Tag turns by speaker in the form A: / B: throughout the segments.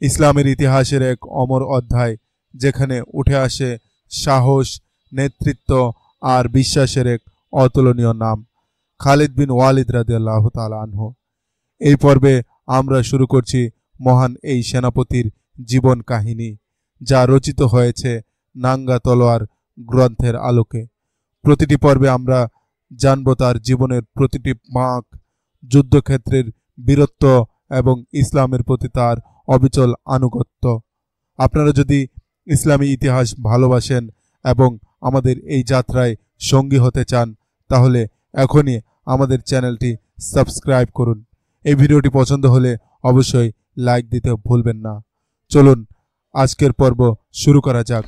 A: ইসলামের ইতিহাসের এক অমর অধ্যায়, যেখানে উঠে আসে সাহস, নেতৃত্ব আর বিশ্বাসের এক অতুলনীয় নাম, খালিদ বিন ওয়ালিদ রাদিয়াল্লাহু তাআলা আনহু। এই পর্বে আমরা শুরু করছি মহান এই সেনাপতির জীবন কাহিনী, যা রচিত হয়েছে নাঙ্গা তলোয়ার গ্রন্থের আলোকে। প্রতিটি পর্বে আমরা জানব তার জীবনের প্রতিটি বাঁক, যুদ্ধক্ষেত্রের বীরত্ব এবং ইসলামের প্রতি তার অবিচল আনুগত্য। আপনারা যদি ইসলামী ইতিহাস ভালোবাসেন এবং আমাদের এই যাত্রায় সঙ্গী হতে চান, তাহলে এখনই আমাদের চ্যানেলটি সাবস্ক্রাইব করুন। এই ভিডিওটি পছন্দ হলে অবশ্যই লাইক দিতে ভুলবেন না। চলুন আজকের পর্ব শুরু করা যাক।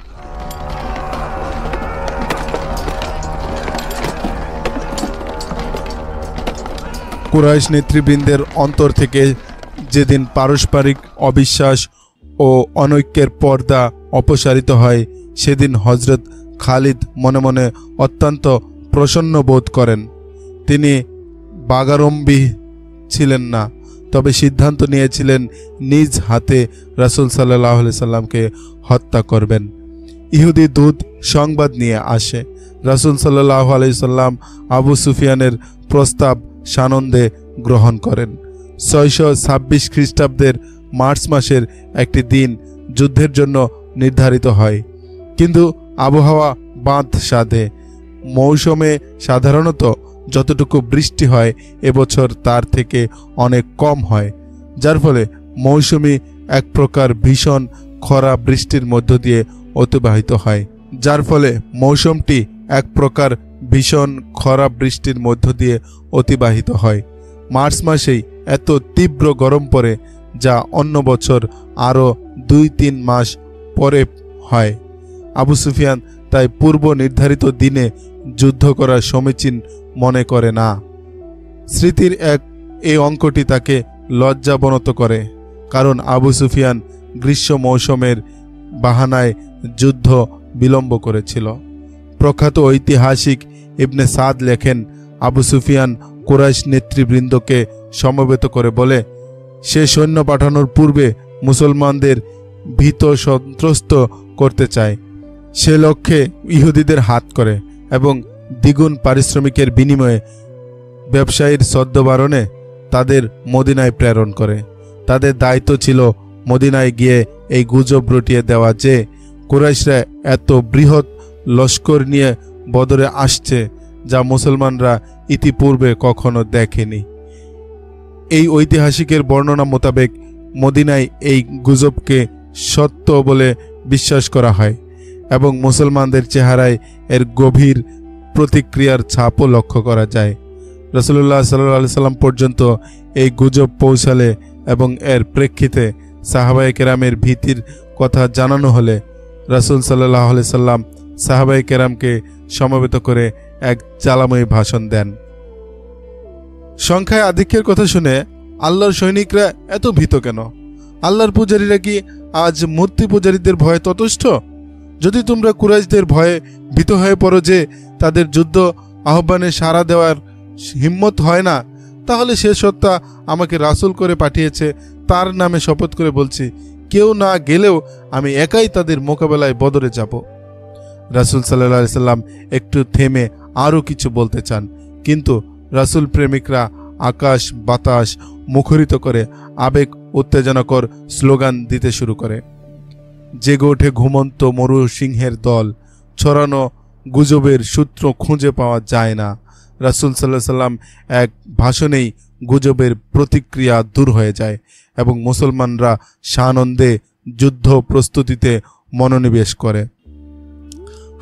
A: কুরাইশ নেতৃবৃন্দের অন্তর থেকে যেদিন পারস্পরিক অবিশ্বাস ও অনৈক্যের পর্দা অপসারিত হয়, সেদিন হযরত খালিদ মনে মনে অত্যন্ত প্রসন্ন বোধ করেন। তিনি বাগাড়ম্বী ছিলেন না, তবে সিদ্ধান্ত নিয়েছিলেন নিজ হাতে রাসূল সাল্লাল্লাহু আলাইহি সাল্লামকে হত্যা করবেন। ইহুদি দূত সংবাদ নিয়ে আসে। রাসূল সাল্লাল্লাহু আলাইহি সাল্লাম আবু সুফিয়ানের প্রস্তাব সানন্দে গ্রহণ করেন। 626 খ্রিস্টাব্দের মার্চ মাসের একটি দিন যুদ্ধের জন্য নির্ধারিত হয়, কিন্তু আবহাওয়া বাঁধ সাধে। মৌসুমে সাধারণত যতটুকু বৃষ্টি হয়, এবছর তার থেকে অনেক কম হয়, যার ফলে মৌসুমি এক প্রকার ভীষণ খরা বৃষ্টির মধ্য দিয়ে অতিবাহিত হয়। মার্চ মাসেই এত তীব্র গরম পড়ে, যা অন্য বছর আরও 2-3 মাস পরে হয়। আবু সুফিয়ান তাই পূর্ব নির্ধারিত দিনে যুদ্ধ করা সমীচীন মনে করে না। স্মৃতির এই অঙ্কটি তাকে লজ্জাবনত করে, কারণ আবু সুফিয়ান গ্রীষ্ম মৌসুমের বাহানায় যুদ্ধ বিলম্ব করেছিল। প্রখ্যাত ঐতিহাসিক ইবনে সাদ লেখেন, আবু সুফিয়ান কুরাইশ নেতৃবৃন্দকে সমবেত করে বলে, সে সৈন্য পাঠানোর পূর্বে মুসলমানদের ভীত সন্ত্রস্ত করতে চায়। সে লক্ষ্যে ইহুদিদের হাত করে এবং দ্বিগুণ পারিশ্রমিকের বিনিময়ে ব্যবসায়ীর সদ্যবারণে তাদের মদিনায় প্রেরণ করে। তাদের দায়িত্ব ছিল মদিনায় গিয়ে এই গুজব রটিয়ে দেওয়া যে কুরাইশরা এত বৃহৎ লস্কর নিয়ে বদরে আসছে, যা মুসলমানরা ইতিপূর্বে কখনো দেখেনি। এই ঐতিহাসিকের বর্ণনা মোতাবেক মদিনায় এই গুজবকে সত্য বলে বিশ্বাস করা হয় এবং মুসলমানদের চেহারায় এর গভীর প্রতিক্রিয়ার ছাপও লক্ষ্য করা যায়। রাসূলুল্লাহ সাল্লাল্লাহু আলাইহি সাল্লাম পর্যন্ত এই গুজব পৌঁছালে এবং এর প্রেক্ষিতে সাহাবায়ে কেরামের ভীতির কথা জানানো হলে রাসূল সাল্লাল্লাহু আলাইহি সাল্লাম সাহাবায়ে কেরামকে সমবেত করে এক জ্বালাময়ী ভাষণ দেন। সংখ্যায় আধিক্যের কথা শুনে আল্লাহর সৈনিকরা এত ভীত কেন? আল্লাহর পূজারীরা কি আজ মূর্তি পূজারীদের ভয়ে ততস্থ? যদি তোমরা কুরাইশদের ভয়ে ভীত হয়ে পড়ো যে তাদের যুদ্ধ আহ্বানে সাড়া দেওয়ার হিম্মত হয় না, তাহলে সে সত্তা আমাকে রাসূল করে পাঠিয়েছে, তার নামে শপথ করে বলছি, কেউ না গেলেও আমি একাই তাদের মোকাবেলায় বদরে যাব। রাসূল সাল্লাল্লাহু আলাইহি সাল্লাম একটু থেমে আরও কিছু বলতে চান, কিন্তু রাসূল প্রেমিকরা আকাশ বাতাস মুখরিত করে আবেগ উত্তেজনাকর স্লোগান দিতে শুরু করে। জেগে ওঠে ঘুমন্ত মরু সিংহের দল। ছড়ানো গুজবের সূত্র খুঁজে পাওয়া যায় না। রাসূল সাল্লাল্লাহু আলাইহি সাল্লাম এক ভাষণেই গুজবের প্রতিক্রিয়া দূর হয়ে যায় এবং মুসলমানরা সানন্দে যুদ্ধ প্রস্তুতিতে মনোনিবেশ করে।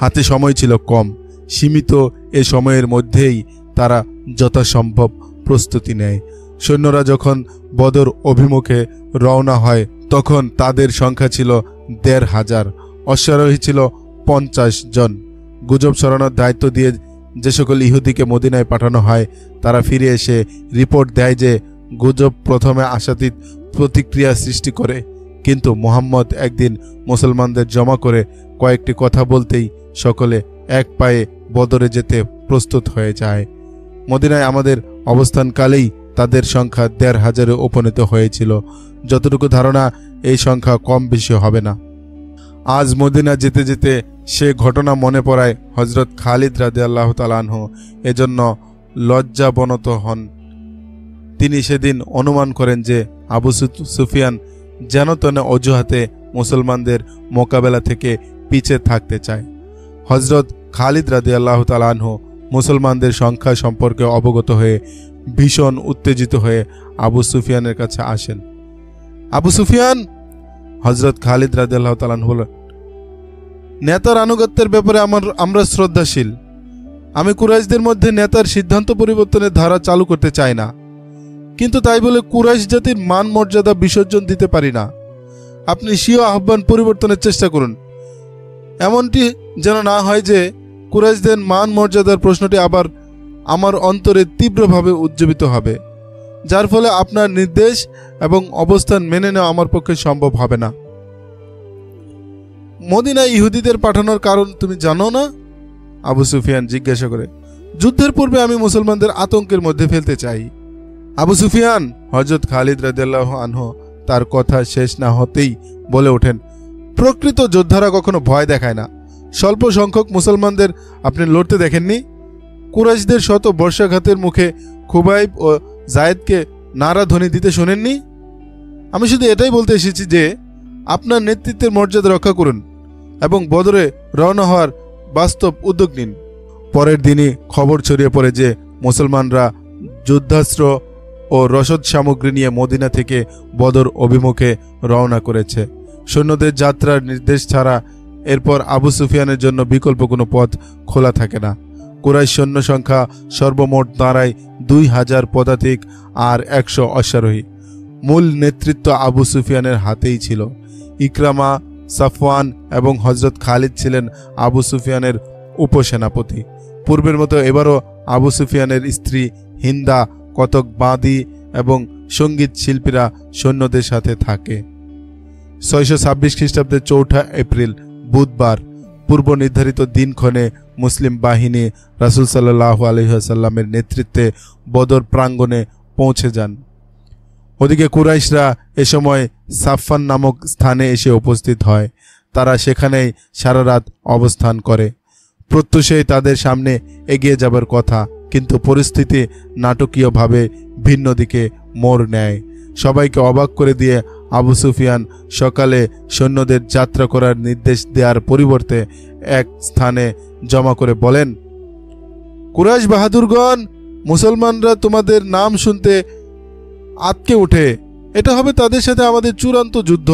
A: হাতে সময় ছিল কম। সীমিত এ সময়ের মধ্যেই তারা যথাসম্ভব প্রস্তুতি নেয়। সৈন্যরা যখন বদর অভিমুখে রওনা হয়, তখন তাদের সংখ্যা ছিল ১৫০০। অশ্বারোহী ছিল ৫০ জন। গুজব ছড়ানোর দায়িত্ব দিয়ে যে সকল ইহুদিকে মদিনায় পাঠানো হয়, তারা ফিরে এসে রিপোর্ট দেয় যে গুজব প্রথমে আশাতীত প্রতিক্রিয়া সৃষ্টি করে, কিন্তু মুহাম্মদ একদিন মুসলমানদের জমা করে কয়েকটি কথা বলতেই সকলে এক পায়ে বদরে যেতে প্রস্তুত হয়ে যায়। মদিনায় আমাদের অবস্থানকালেই তাদের সংখ্যা ১৫০০-এ উপনীত হয়েছিল। যতটুকু ধারণা, এই সংখ্যা কম বেশি হবে না। আজ মদিনা যেতে যেতে সে ঘটনা মনে পড়ায় হযরত খালিদ রাদিয়াল্লাহু তাআলা আনহু এজন্য লজ্জাবনত হন। তিনি সেদিন অনুমান করেন যে আবু সুফিয়ান যেন তেন অজুহাতে মুসলমানদের মোকাবেলা থেকে পিছে থাকতে চায়। হযরত খালিদ রাদিয়াল্লাহু তাআলা আনহু মুসলমানদের সংখ্যা সম্পর্কে অবগত হয়ে ভীষণ উত্তেজিত হয়ে আবু সুফিয়ানের কাছে আসেন। আবু সুফিয়ান, হযরত খালিদ রাদিয়াল্লাহু তাআলা আনহু বলেন, নেতার আনুগত্যের ব্যাপারে আমরা শ্রদ্ধাশীল। আমি কুরাইশদের মধ্যে নেতার সিদ্ধান্ত পরিবর্তনের ধারা চালু করতে চাই না, কিন্তু তাই বলে কুরাইশ জাতির মান মর্যাদা বিসর্জন দিতে পারি না। আপনি স্বীয় আহ্বান পরিবর্তনের চেষ্টা করুন। এমনটি যেন না হয় যে কুরাইশদের মান মর্যাদার প্রশ্নটি আবার আমার অন্তরে তীব্রভাবে উজ্জীবিত হবে, যার ফলে আপনার নির্দেশ এবং অবস্থান মেনে নেওয়া আমার পক্ষে সম্ভব হবে না। মদিনায় ইহুদিদের পাঠানোর কারণ তুমি জানো না? আবু সুফিয়ান জিজ্ঞাসা করে। যুদ্ধের পূর্বে আমি মুসলমানদের আতঙ্কের মধ্যে ফেলতে চাই। আবু সুফিয়ান, হযরত খালিদ রাদিয়াল্লাহু আনহু তার কথা শেষ না হতেই বলে ওঠেন, প্রকৃত যোদ্ধারা কখনো ভয় দেখায় না। স্বল্প সংখ্যক মুসলমানদের আপনি লড়তে দেখেননি? কুরাইশদের শত বর্ষাঘাতের মুখে খুবাইব ও জায়েদকে নারাধ্বনি দিতে শোনেননি? আমি শুধু এটাই বলতে এসেছি যে আপনার নেতৃত্বের মর্যাদা রক্ষা করুন এবং বদরে রওনা হওয়ার বাস্তব উদ্যোগ নিন। পরের দিনই খবর ছড়িয়ে পড়ে যে মুসলমানরা যুদ্ধাস্ত্র ও রসদ সামগ্রী নিয়ে মদিনা থেকে বদর অভিমুখে রওনা করেছে। সৈন্যদের যাত্রার নির্দেশ ছাড়া এরপর আবু সুফিয়ানের জন্য বিকল্প কোনো পথ খোলা থাকে না। কুরাইশ সৈন্য সংখ্যা সর্বমোট দাঁড়ায় ২০০০ পদাতিক আর ১০০ অশ্বারোহী। মূল নেতৃত্ব আবু সুফিয়ানের হাতেই ছিল। ইকরামা, সাফওয়ান এবং হযরত খালিদ ছিলেন আবু সুফিয়ানের উপসেনাপতি। পূর্বের মতো এবারও আবু সুফিয়ানের স্ত্রী হিন্দা, কতক বাঁদী এবং সঙ্গীত শিল্পীরা সৈন্যদের সাথে থাকে। ৬২৬ খ্রিস্টাব্দের ৪ এপ্রিল বুধবার পূর্ব নির্ধারিত দিনক্ষণে মুসলিম বাহিনী রাসূল সাল্লাল্লাহু আলাইহি ওয়াসাল্লামের নেতৃত্বে বদর প্রাঙ্গণে পৌঁছে যান। ওদিকে কুরাইশরা এ সময় সাফফান নামক স্থানে এসে উপস্থিত হয়। তারা সেখানেই সারা রাত অবস্থান করে। প্রত্যুষেই তাদের সামনে এগিয়ে যাবার কথা, কিন্তু পরিস্থিতি নাটকীয়ভাবে ভিন্ন দিকে মোড় নেয়। সবাইকে অবাক করে দিয়ে আবু সুফিয়ান সকালে সৈন্যদের যাত্রা করার নির্দেশ দেওয়ার পরিবর্তে এক স্থানে জমা করে বলেন, কুরাইশ বাহাদুরগণ, মুসলমানরা তোমাদের নাম শুনতে আতকে ওঠে। এটা হবে তাদের সাথে আমাদের চূড়ান্ত যুদ্ধ।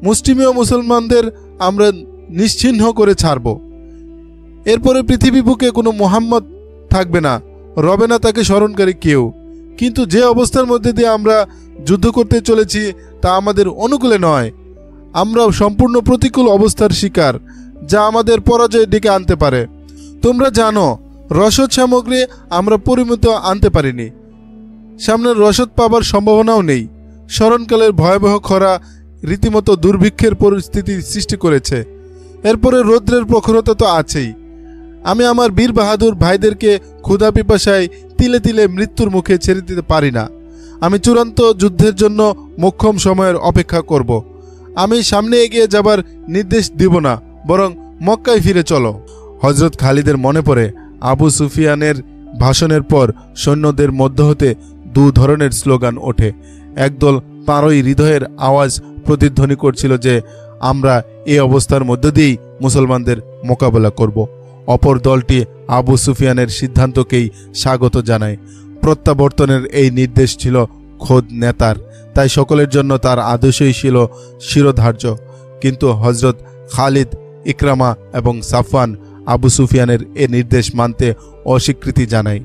A: মুসলিমীয় মুসলমানদের আমরা নিশ্চিহ্ন করে ছাড়ব। এরপরে পৃথিবী বুকে কোনো মুহাম্মদ থাকবে না, রবে না তাকে স্মরণকারী কেউ। কিন্তু যে অবস্থার মধ্যে দিয়ে আমরা যুদ্ধ করতে চলেছি তা আমাদের অনুকূলে নয়। আমরা সম্পূর্ণ প্রতিকূল অবস্থার শিকার, যা আমাদের পরাজয় ডেকে আনতে পারে। তোমরা জানো, রসদ সামগ্রী আমরা পরিমিত আনতে পারিনি। সামনের রসদ পাবার সম্ভাবনাও নেই। স্মরণকালের ভয়াবহ খরা রীতিমতো দুর্ভিক্ষের পরিস্থিতি সৃষ্টি করেছে। এরপরে রৌদ্রের প্রখরতা তো আছেই। আমি আমার বীর বাহাদুর ভাইদেরকে ক্ষুধা পিপাসায় তিলে তিলে মৃত্যুর মুখে ছেড়ে দিতে পারি না। আমি চূড়ান্ত যুদ্ধের জন্য মোক্ষম সময়ের অপেক্ষা করব। আমি সামনে এগিয়ে যাবার নির্দেশ দিব না, বরং মক্কায় ফিরে চলো। হযরত খালিদের মনে পড়ে আবু সুফিয়ানের ভাষণের পর সৈন্যদের মধ্য হতে দু ধরনের স্লোগান ওঠে। একদল তাঁরই হৃদয়ের আওয়াজ প্রতিধ্বনি করছিল যে আমরা এই অবস্থার মধ্য দিয়েই মুসলমানদের মোকাবেলা করব। অপর দলটি আবু সুফিয়ানের সিদ্ধান্তকেই স্বাগত জানায়। প্রত্যাবর্তনের এই নির্দেশ ছিল খোদ নেতার, তাই সকলের জন্য তার আদেশই ছিল শিরোধার্য। কিন্তু হযরত খালিদ, ইকরামা এবং সাফওয়ান আবু সুফিয়ানের এ নির্দেশ মানতে অস্বীকৃতি জানায়।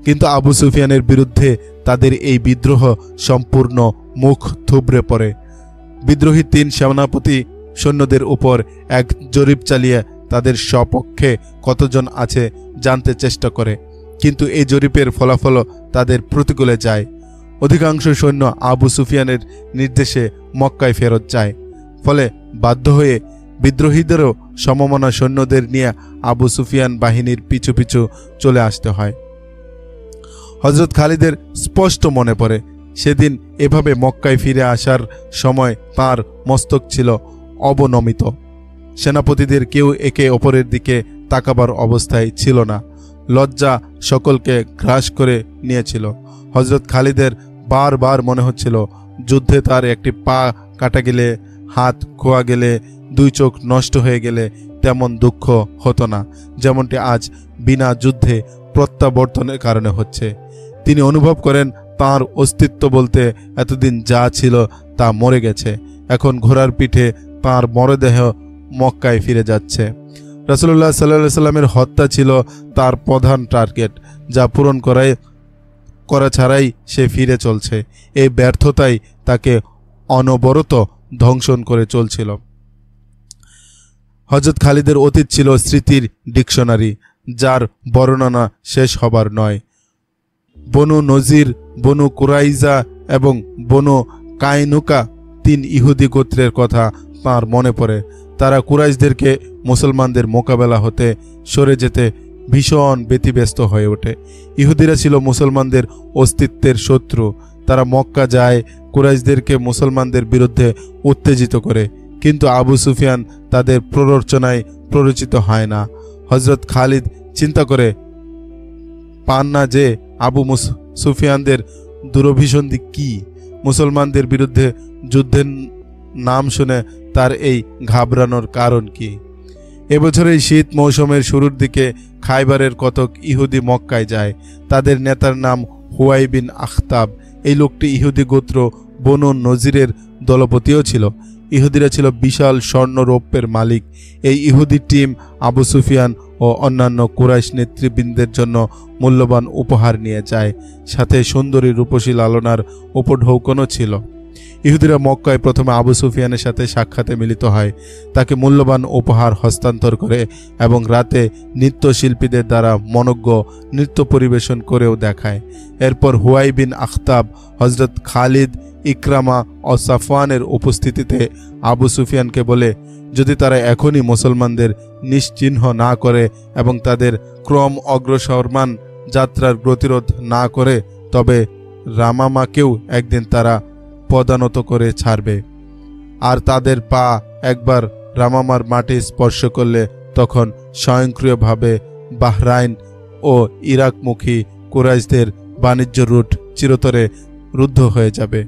A: কিন্তু আবু সুফিয়ানের বিরুদ্ধে তাদের এই বিদ্রোহ সম্পূর্ণ মুখ থুবড়ে পড়ে। বিদ্রোহী ৩ সেনাপতি সৈন্যদের উপর এক জরিপ চালিয়ে তাদের সপক্ষে কতজন আছে জানতে চেষ্টা করে, কিন্তু এই জরিপের ফলাফল তাদের প্রতিকূলে যায়। অধিকাংশ সৈন্য আবু সুফিয়ানের নির্দেশে মক্কায় ফেরত যায়। ফলে বাধ্য হয়ে বিদ্রোহীদেরও সমমনা সৈন্যদের নিয়ে আবু সুফিয়ান বাহিনীর পিছু পিছু চলে আসতে হয়। হযরত খালিদের স্পষ্ট মনে পড়ে সেদিন এভাবে মক্কায় ফিরে আসার সময় তার মস্তক ছিল অবনমিত। সেনাপতিদের কেউ একে অপরের দিকে তাকাবার অবস্থায় ছিল না। লজ্জা সকলকে গ্রাস করে নিয়েছিল। হযরত খালিদের বারবার মনে হচ্ছিল যুদ্ধে তার একটি পা কাটা গেলে, হাত খোয়া গেলে, 2 চোখ নষ্ট হয়ে গেলে তেমন দুঃখ হতো না যেমনটি আজ বিনা যুদ্ধে প্রত্যাবর্তনের কারণে হচ্ছে। তিনি অনুভব করেন তার অস্তিত্ব বলতে এতদিন যা ছিল তা মরে গেছে। এখন ঘোড়ার পিঠে তার মরদেহ মক্কায় ফিরে যাচ্ছে। রাসূলুল্লাহ সাল্লাল্লাহু আলাইহি সাল্লামের হত্যা ছিল তার প্রধান টার্গেট, যা পূরণ করা ছাড়াই সে ফিরে চলছে। এই ব্যর্থতাই তাকে অনবরত ধ্বংসন করে চলছিল। হযরত খালিদের অতীত ছিল স্মৃতির ডিকশনারি, যার বর্ণনা শেষ হবার নয়। বনু নজির, বনু কুরাইজা এবং বনু কাইনুকা 3 ইহুদি গোত্রের কথা তাঁর মনে পড়ে। তারা কুরাইশদেরকে মুসলমানদের মোকাবেলা হতে সরে যেতে ভীষণ ব্যতিব্যস্ত হয়ে ওঠে। ইহুদিরা ছিল মুসলমানদের অস্তিত্বের শত্রু। তারা মক্কা যায়, কুরাইশদেরকে মুসলমানদের বিরুদ্ধে উত্তেজিত করে, কিন্তু আবু সুফিয়ান তাদের প্ররোচনায় প্ররোচিত হয় না। হযরত খালিদ চিন্তা করে পান না যে আবু সুফিয়ানদের দুরভিসন্ধি কি। মুসলমানদের বিরুদ্ধে যুদ্ধের নাম শুনে তার এই ঘাবড়ানোর কারণ কি। এবছরের শীত মৌসুমের শুরুর দিকে খাইবারের কতক ইহুদি মক্কায় যায়। তাদের নেতার নাম হুয়াই বিন আখতাব। এই লোকটি ইহুদি গোত্র বনু নজিরের দলপতিও ছিল। ইহুদিরা ছিল বিশাল স্বর্ণ রৌপ্যের মালিক। এই ইহুদি টিম আবু সুফিয়ান ও অন্যান্য কুরাইশ নেতৃবৃন্দের জন্য মূল্যবান উপহার নিয়ে যায়, সাথে সুন্দরী রূপসী লালনার উপঢৌকনও ছিল। ইহুদিরা মক্কায় প্রথমে আবু সুফিয়ানের সাথে সাক্ষাতে মিলিত হয়, তাকে মূল্যবান উপহার হস্তান্তর করে এবং রাতে নৃত্যশিল্পীদের দ্বারা মনোজ্ঞ নৃত্য পরিবেশন করেও দেখায়। এরপর হুয়াই বিন আখতাব হযরত খালিদ, ইকরামা ও সাফওয়ানের উপস্থিতিতে আবু সুফিয়ানকে বলে, যদি তারা এখনই মুসলমানদের নিশ্চিহ্ন না করে এবং তাদের ক্রম অগ্রসরমান যাত্রার প্রতিরোধ না করে, তবে রামামাকেও একদিন তারা পদানত করে ছাড়বে। আর তাদের পা একবার রামামার মাটি স্পর্শ করলে তখন স্বয়ংক্রিয়ভাবে বাহরাইন ও ইরাকমুখী কুরাইশদের বাণিজ্য রুট চিরতরে রুদ্ধ হয়ে যাবে।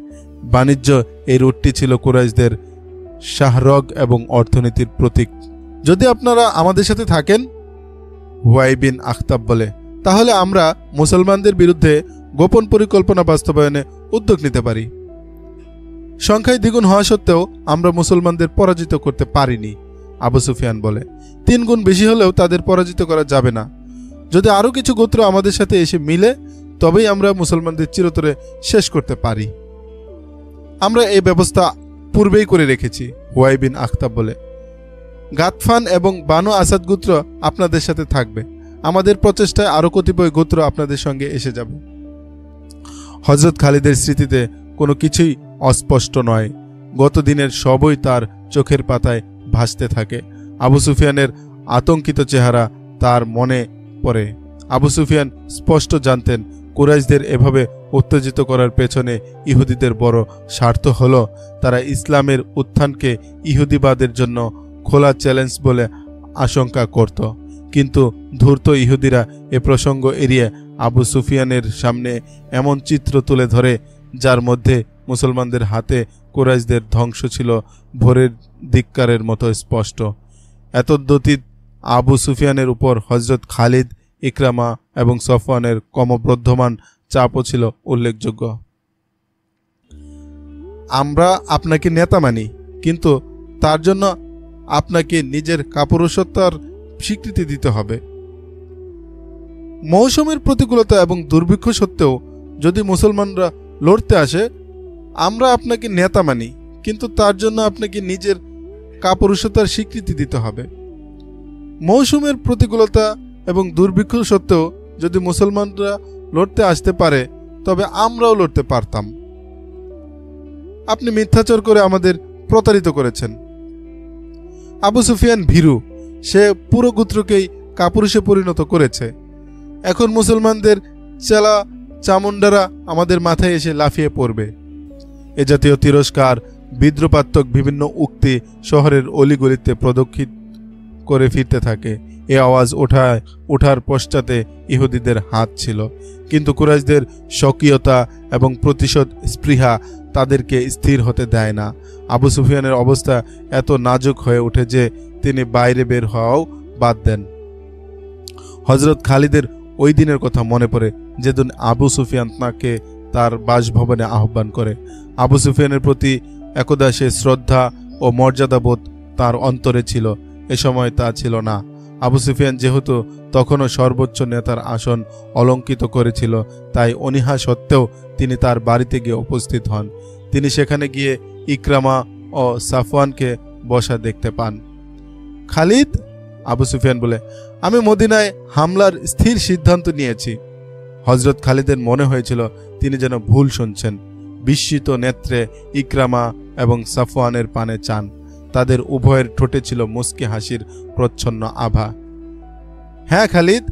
A: বাণিজ্য এই রুটটি ছিল কুরাইশদের শাহরগ এবং অর্থনীতির প্রতীক। যদি আপনারা আমাদের সাথে থাকেন, হুয়াই বিন আখতাব বলে, তাহলে আমরা মুসলমানদের বিরুদ্ধে গোপন পরিকল্পনা বাস্তবায়নে উদ্যোগ নিতে পারি। সংখ্যায় দ্বিগুণ হওয়া সত্ত্বেও আমরা মুসলমানদের পরাজিত করতে পারিনি, আবু সুফিয়ান বলে। 3 গুণ বেশি হলেও তাদের পরাজিত করা যাবে না। যদি আরও কিছু গোত্র আমাদের সাথে এসে মিলে, তবেই আমরা মুসলমানদের চিরতরে শেষ করতে পারি। আমরা এই ব্যবস্থা পূর্বেই করে রেখেছি, হুয়াই বিন আখতাব বলে। গাতফান এবং বানু আসাদ গোত্র আপনাদের সাথে থাকবে। আমাদের প্রচেষ্টায় আরও কতিপয় গোত্র আপনাদের সঙ্গে এসে যাবে। হযরত খালিদের স্মৃতিতে কোনো কিছুই অস্পষ্ট নয়। গত দিনের সবই তার চোখের পাতায় ভাসতে থাকে। আবু সুফিয়ানের আতঙ্কিত চেহারা তার মনে পড়ে। আবু সুফিয়ান স্পষ্ট জানতেন কুরাইশদের এভাবে উত্তেজিত করার পেছনে ইহুদিদের বড় স্বার্থ হল তারা ইসলামের উত্থানকে ইহুদিবাদের জন্য খোলা চ্যালেঞ্জ বলে আশঙ্কা করত। কিন্তু ধূর্ত ইহুদিরা এ প্রসঙ্গ এড়িয়ে আবু সুফিয়ানের সামনে এমন চিত্র তুলে ধরে যার মধ্যে মুসলমানদের হাতে কুরাইশদের ধ্বংস ছিল ভোরের ধিক্কারের মতো স্পষ্ট। এতদ্ব্যতীত আবু সুফিয়ানের উপর হযরত খালিদ, ইকরামা এবং সফওয়ানের ক্রমবর্ধমান চাপও ছিল উল্লেখযোগ্য। আমরা আপনাকে নেতা মানি, কিন্তু তার জন্য আপনাকে নিজের কাপুরুষতার স্বীকৃতি দিতে হবে। মৌসুমের প্রতিকূলতা এবং দুর্ভিক্ষ সত্ত্বেও যদি মুসলমানরা লড়তে আসে, আমরা আপনাকে নেতা মানি, কিন্তু তার জন্য আপনাকে নিজের কাপুরুষতার স্বীকৃতি দিতে হবে। মৌসুমের প্রতিকূলতা এবং দুর্ভিক্ষ সত্ত্বেও যদি মুসলমানরা লড়তে আসতে পারে, তবে আমরাও লড়তে পারতাম। আপনি মিথ্যাচার করে আমাদের প্রতারিত করেছেন। আবু সুফিয়ান ভীরু, সে পুরো গোত্রকেই কাপুরুষে পরিণত করেছে। এখন মুসলমানদের চেলা চামুন্ডারা আমাদের মাথায় এসে লাফিয়ে পড়বে। এ জাতীয় তিরস্কার, বিদ্রুপাত্মক বিভিন্ন উক্তি শহরের অলিগলিতে প্রদক্ষিণ করে ফিরতে থাকে। এ আওয়াজ ওঠার পশ্চাতে ইহুদিদের হাত ছিল, কিন্তু কুরাইশদের স্বকীয়তা এবং প্রতিশোধ স্পৃহা তাদেরকে স্থির হতে দেয় না। আবু সুফিয়ানের অবস্থা এত নাজুক হয়ে ওঠে যে তিনি বাইরে বের হওয়াও বাদ দেন। হযরত খালিদের ওই দিনের কথা মনে পড়ে যেদিন আবু সুফিয়ান তাকে তার বাসভবনে আহ্বান করে। আবু সুফিয়ানের প্রতি একদা সে শ্রদ্ধা ও মর্যাদাবোধ তার অন্তরে ছিল, এ সময় তা ছিল না। আবু সুফিয়ান যেহেতু তখনও সর্বোচ্চ নেতার আসন অলঙ্কিত করেছিল, তাই অনীহা সত্ত্বেও তিনি তার বাড়িতে গিয়ে উপস্থিত হন। তিনি সেখানে গিয়ে ইকরামা ও সাফওয়ানকে বসা দেখতে পান। খালিদ, আবু সুফিয়ান বলে, আমি মদিনায় হামলার স্থির সিদ্ধান্ত নিয়েছি। হযরত খালিদের মনে হয়েছিল তিনি যেন ভুল শুনছেন। বিস্মিত নেত্রে ইকরামা এবং সাফওয়ানের পানে চান। তাদের উভয়ের ঠোঁটে ছিল মুস্কি হাসির প্রচ্ছন্ন আভা। হ্যাঁ খালিদ,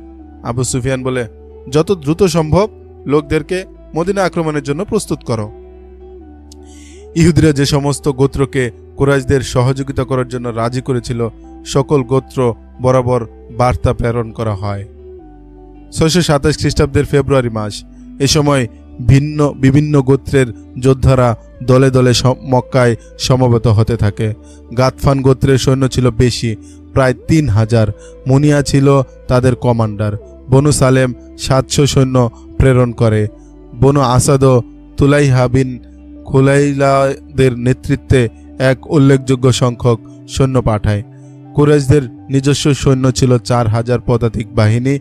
A: আবু সুফিয়ান বলে, যত দ্রুত সম্ভব লোকদেরকে মদিনা আক্রমণের জন্য প্রস্তুত করো। ইহুদিরা যে সমস্ত গোত্রকে কুরাইশদের সহযোগিতা করার জন্য রাজি করেছিল, সকল গোত্র বরাবর বার্তা প্রেরণ করা হয়। 627 খ্রিস্টাব্দের ফেব্রুয়ারি মাস। এ সময় বিভিন্ন গোত্রের যোদ্ধারা দলে দলে মক্কায় সমবেত হতে থাকে। গাতফান গোত্রের সৈন্য ছিল বেশি, প্রায় 3000। মুনিয়া ছিল তাদের কমান্ডার। বনু সালেম 700 সৈন্য প্রেরণ করে। বনু আসাদ ও তুলাইহা বিন খুলাইলাদের নেতৃত্বে এক উল্লেখযোগ্য সংখ্যক সৈন্য পাঠায়। কুরাইশদের নিজস্ব সৈন্য ছিল 4000 পদাতিক বাহিনী,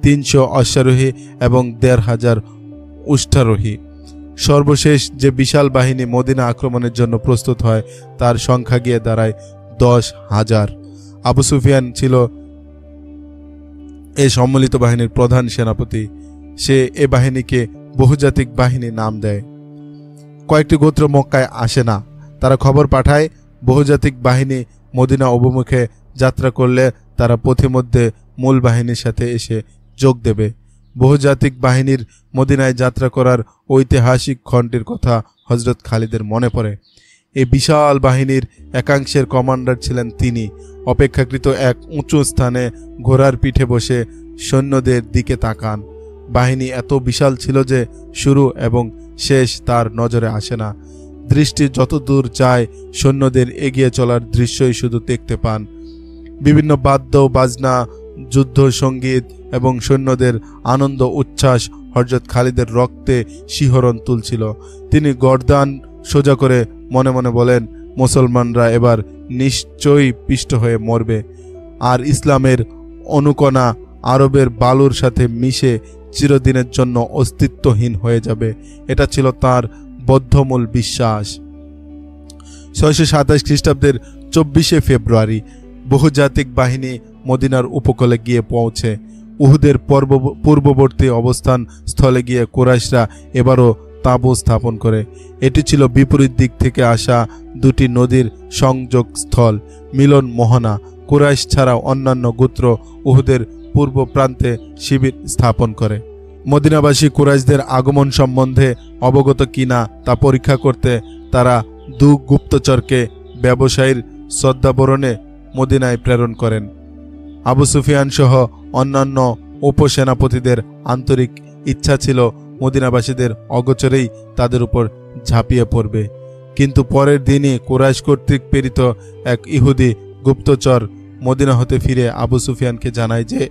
A: 300 অশ্বারোহী এবং 1500 উষ্ঠারোহী। সর্বশেষ যে বিশাল বাহিনী মদিনা আক্রমণের জন্য প্রস্তুত হয় তার সংখ্যা গিয়ে দাঁড়ায় 10,000। আবু সুফিয়ান ছিল এই সম্মিলিত বাহিনীর প্রধান সেনাপতি। সে এ বাহিনীকে বহুজাতিক বাহিনী নাম দেয়। কয়েকটি গোত্র মক্কায় আসে না। তারা খবর পাঠায় বহুজাতিক বাহিনী মদিনা অভিমুখে যাত্রা করলে তারা পথিমধ্যে মূল বাহিনীর সাথে এসে যোগ দেবে। বহুজাতিক বাহিনীর মদিনায় যাত্রা করার ঐতিহাসিক ক্ষণটির কথা হযরত খালিদের মনে পড়ে। এই বিশাল বাহিনীর একাংশের কমান্ডার ছিলেন তিনি। অপেক্ষাকৃত এক উঁচু স্থানে ঘোড়ার পিঠে বসে সৈন্যদের দিকে তাকান। বাহিনী এত বিশাল ছিল যে শুরু এবং শেষ তার নজরে আসে না। দৃষ্টি যত দূর যায় সৈন্যদের এগিয়ে চলার দৃশ্যই শুধু দেখতে পান। বিভিন্ন বাদ্য বাজনা, যুদ্ধ সঙ্গীত এবং সৈন্যদের আনন্দ উচ্ছ্বাস হযরত খালিদের রক্তে শিহরণ তুলছিল। তিনি গর্দান সোজা করে মনে মনে বলেন, মুসলমানরা এবার নিশ্চয়ই পিষ্ট হয়ে মরবে, আর ইসলামের অনুকণা আরবের বালুর সাথে মিশে চিরদিনের জন্য অস্তিত্বহীন হয়ে যাবে। এটা ছিল তার বদ্ধমূল বিশ্বাস। 627 খ্রিস্টাব্দের 24শে ফেব্রুয়ারি বহুজাতিক বাহিনী মদিনার উপকূলে গিয়ে পৌঁছে। উহুদের পূর্ববর্তী অবস্থান স্থলে গিয়ে কুরাইশরা এবারও তাঁবু স্থাপন করে। এটি ছিল বিপরীত দিক থেকে আসা দুটি নদীর সংযোগ স্থল, মিলন মোহনা। কুরাইশ ছাড়াও অন্যান্য গোত্র উহুদের পূর্ব প্রান্তে শিবির স্থাপন করে। মদিনাবাসী কুরাইশদের আগমন সম্বন্ধে অবগত কিনা তা পরীক্ষা করতে তারা 2 গুপ্তচরকে ব্যবসায়ীর শ্রদ্ধাবরণে মদিনায় প্রেরণ করেন। আবু সুফিয়ান সহ অন্যান্য উপসেনাপতিদের আন্তরিক ইচ্ছা ছিল মদিনাবাসীদের অগোচরেই তাদের উপর ঝাঁপিয়ে পড়বে, কিন্তু পরের দিনই কুরাইশ কর্তৃক প্রেরিত এক ইহুদি গুপ্তচর মদিনা হতে ফিরে আবু সুফিয়ানকে জানায় যে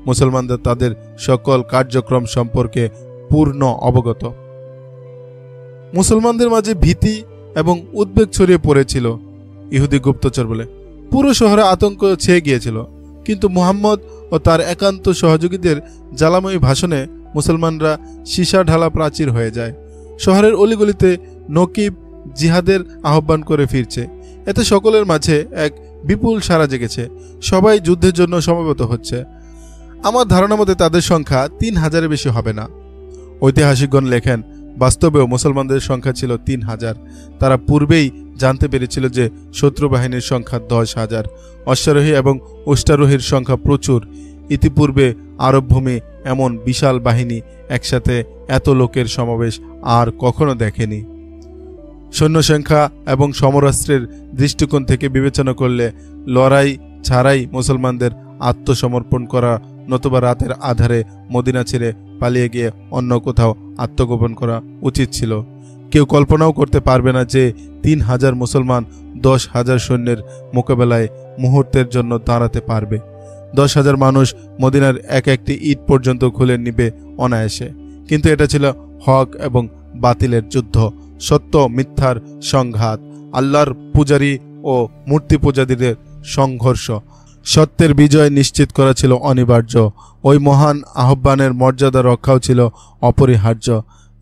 A: মুসলমানরা তাদের সকল কার্যক্রম সম্পর্কে পূর্ণ অবগত। মুসলমানদের মাঝে ভীতি এবং উদ্বেগ ছড়িয়ে পড়েছিল। ইহুদি গুপ্তচর বলে, পুরো শহরে আতঙ্ক ছেয়ে গিয়েছিল, কিন্তু মুহাম্মদ ও তার একান্ত সহযোগীদের জ্বালাময়ী ভাষণে মুসলমানরা সীসা ঢালা প্রাচীর হয়ে যায়। শহরের অলিগলিতে নকিব জিহাদের আহ্বান করে ফিরছে। এতে সকলের মাঝে এক বিপুল সাড়া জেগেছে। সবাই যুদ্ধের জন্য সমবেত হচ্ছে। আমার ধারণা মতে তাদের সংখ্যা 3000-এর বেশি হবে না। ঐতিহাসিকগণ লেখেন, বাস্তবেও মুসলমানদের সংখ্যা ছিল 3000। তারা পূর্বেই জানতে পেরেছিল যে শত্রু বাহিনীর সংখ্যা 10,000। অশ্বারোহী এবং উষ্টারোহীর সংখ্যা প্রচুর। ইতিপূর্বে আরব ভূমি এমন বিশাল বাহিনী একসাথে এত লোকের সমাবেশ আর কখনো দেখেনি। সৈন্য সংখ্যা এবং সমরাস্ত্রের দৃষ্টিকোণ থেকে বিবেচনা করলে লড়াই ছাড়াই মুসলমানদের আত্মসমর্পণ করা নতুবা রাতের আধারে মদিনা ছেড়ে পালিয়ে গিয়ে অন্য কোথাও আত্মগোপন করা উচিত ছিল। কেউ কল্পনাও করতে পারবে না যে 3000 মুসলমান 10,000 সৈন্যের মোকাবেলায় মুহূর্তের জন্য দাঁড়াতে পারবে। 10,000 মানুষ মদিনার এক একটি ইট পর্যন্ত খুলে নিবে অনায়াসে। কিন্তু এটা ছিল হক এবং বাতিলের যুদ্ধ, সত্য মিথ্যার সংঘাত, আল্লাহর পূজারী ও মূর্তি পূজারীদের সংঘর্ষ। সত্যের বিজয় নিশ্চিত করা ছিল অনিবার্য। ওই মহান আহ্বানের মর্যাদা রক্ষাও ছিল অপরিহার্য,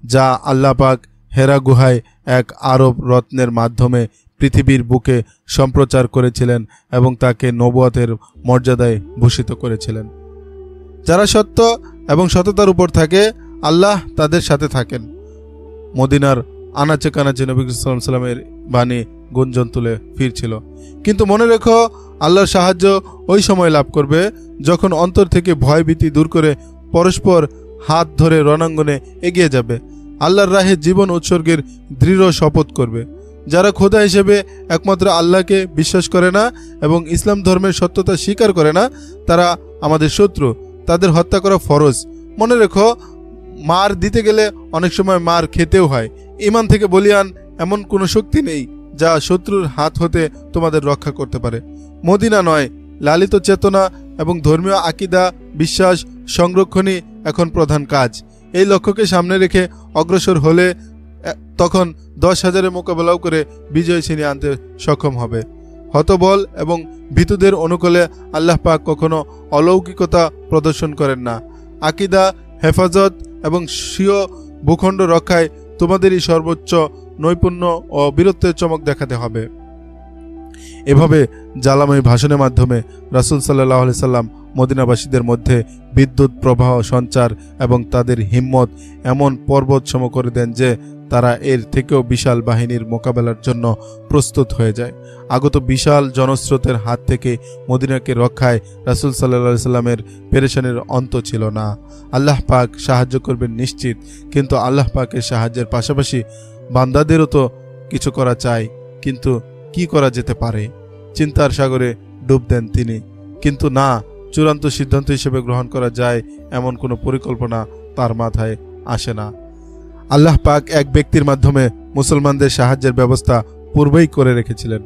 A: যা আল্লাহ পাক হেরা গুহায় এক আরব রত্নের মাধ্যমে পৃথিবীর বুকে সম্প্রচার করেছিলেন এবং তাকে নবুয়তের মর্যাদায় ভূষিত করেছিলেন। যারা সত্য এবং সততার উপর থাকে আল্লাহ তাদের সাথে থাকেন। মদিনার আনাচে কানাচে নবী সাল্লাল্লাহু আলাইহি ওয়াসাল্লামের বাণী গুঞ্জন তুলে ফিরছিল। কিন্তু মনে রেখো, আল্লাহর সাহায্য ওই সময় লাভ করবে যখন অন্তর থেকে ভয় ভীতি দূর করে পরস্পর হাত ধরে রণাঙ্গনে এগিয়ে যাবে, আল্লাহর রাহে জীবন উৎসর্গের দৃঢ় শপথ করবে। যারা খোদা হিসেবে একমাত্র আল্লাহকে বিশ্বাস করে না এবং ইসলাম ধর্মের সত্যতা স্বীকার করে না, তারা আমাদের শত্রু, তাদের হত্যা করা ফরজ। মনে রেখো, মার দিতে গেলে অনেক সময় মার খেতেও হয়। ঈমান থেকে বলিয়ান এমন কোনো শক্তি নেই যা শত্রুর হাত হতে তোমাদের রক্ষা করতে পারে। মদিনা নয়, লালিত চেতনা এবং ধর্মীয় আকীদা বিশ্বাস সংরক্ষণই এখন প্রধান কাজ। এই লক্ষ্যকে সামনে রেখে অগ্রসর হলে তখন 10,000-এর মোকাবেলাও করে বিজয় ছিনিয়ে আনতে সক্ষম হবে। হতবল এবং ভীতুদের অনুকূলে আল্লাহ পাক কখনো অলৌকিকতা প্রদর্শন করেন না। আকীদা হেফাজত এবং স্বীয় ভূখণ্ড রক্ষায় তোমাদেরই সর্বোচ্চ নৈপুণ্য ও বীরত্বের চমক দেখাতে হবে। এভাবে জ্বালাময়ী ভাষণের মাধ্যমে রাসূল সাল্লাল্লাহু আলাইহি সাল্লাম মদিনাবাসীদের মধ্যে বিদ্যুৎ প্রবাহ সঞ্চার এবং তাদের হিম্মত এমন পর্বত সম করে দেন যে তারা এর থেকেও বিশাল বাহিনীর মোকাবেলার জন্য প্রস্তুত হয়ে যায়। আগত বিশাল জনস্রোতের হাত থেকে মদিনাকে রক্ষায় রাসূল সাল্লাল্লাহু আলাইহি সাল্লামের পেরেশানির অন্ত ছিল না। আল্লাহ পাক সাহায্য করবেন নিশ্চিত, কিন্তু আল্লাহ পাকের সাহায্যের পাশাপাশি বান্দাদেরও তো কিছু করা চাই। কিন্তু কি করা যেতে পারে? চিন্তার সাগরে ডুব দেন তিনি। কিন্তু না, চূড়ান্ত সিদ্ধান্ত হিসেবে গ্রহণ করা যায় এমন কোনো পরিকল্পনা তার মাথায় আসে না। আল্লাহ পাক এক ব্যক্তির মাধ্যমে মুসলমানদের সাহায্যের ব্যবস্থা পূর্বেই করে রেখেছিলেন।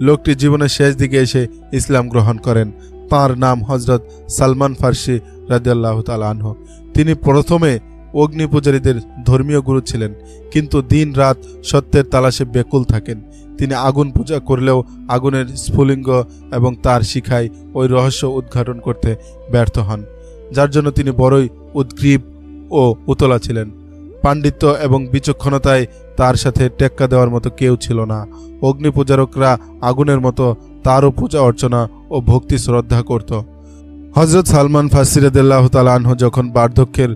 A: লোকটি জীবনের শেষ দিকে এসে ইসলাম গ্রহণ করেন। তাঁর নাম হযরত সালমান ফার্সি রাদিয়াল্লাহু তাআলা আনহু। তিনি প্রথমে অগ্নি পূজারীদের ধর্মীয় গুরু ছিলেন, কিন্তু দিন রাত সত্যের তালাশে ব্যাকুল থাকেন। তিনি আগুন পূজা করলেও আগুনের স্ফুলিঙ্গ এবং তার শিখায় ওই রহস্য উদ্ঘাটন করতে ব্যর্থ হন, যার জন্য তিনি বড়ই উদ্গ্রীব ও উতলা ছিলেন। পাণ্ডিত্য এবং বিচক্ষণতায় তার সাথে টেক্কা দেওয়ার মতো কেউ ছিল না। অগ্নি পূজারকরা আগুনের মতো তারও পূজা অর্চনা ও ভক্তি শ্রদ্ধা করত। হযরত সালমান ফার্সি রাদিয়াল্লাহু তাআলা আনহু যখন বার্ধক্যের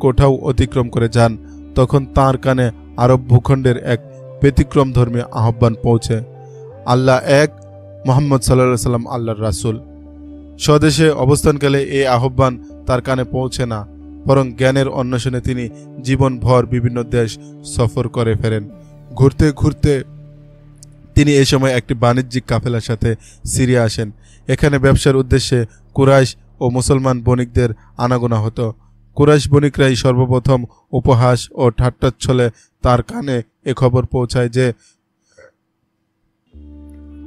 A: কোঠাও অতিক্রম করে যান, তখন তাঁর কানে আরব ভূখণ্ডের এক ব্যতিক্রম ধর্মী আহ্বান পৌঁছে। আল্লাহ এক, মুহাম্মদ সাল্লাল্লাহু আলাইহি সাল্লাম আল্লাহর রাসূল। স্বদেশে অবস্থানকালে এই আহ্বান তার কানে পৌঁছে না, বরং জ্ঞানের অন্বেষণে তিনি জীবনভর বিভিন্ন দেশ সফর করে ফেরেন। ঘুরতে ঘুরতে তিনি এই সময় একটি বাণিজ্যিক কাফেলার সাথে সিরিয়া আসেন। এখানে ব্যবসার উদ্দেশ্যে কুরাইশ ও মুসলমান বণিকদের আনাগোনা হতো। কুরাইশ বণিকরাই সর্বপ্রথম উপহাস ও ঠাট্টাচ্ছলে তার কানে এ খবর পৌঁছায় যে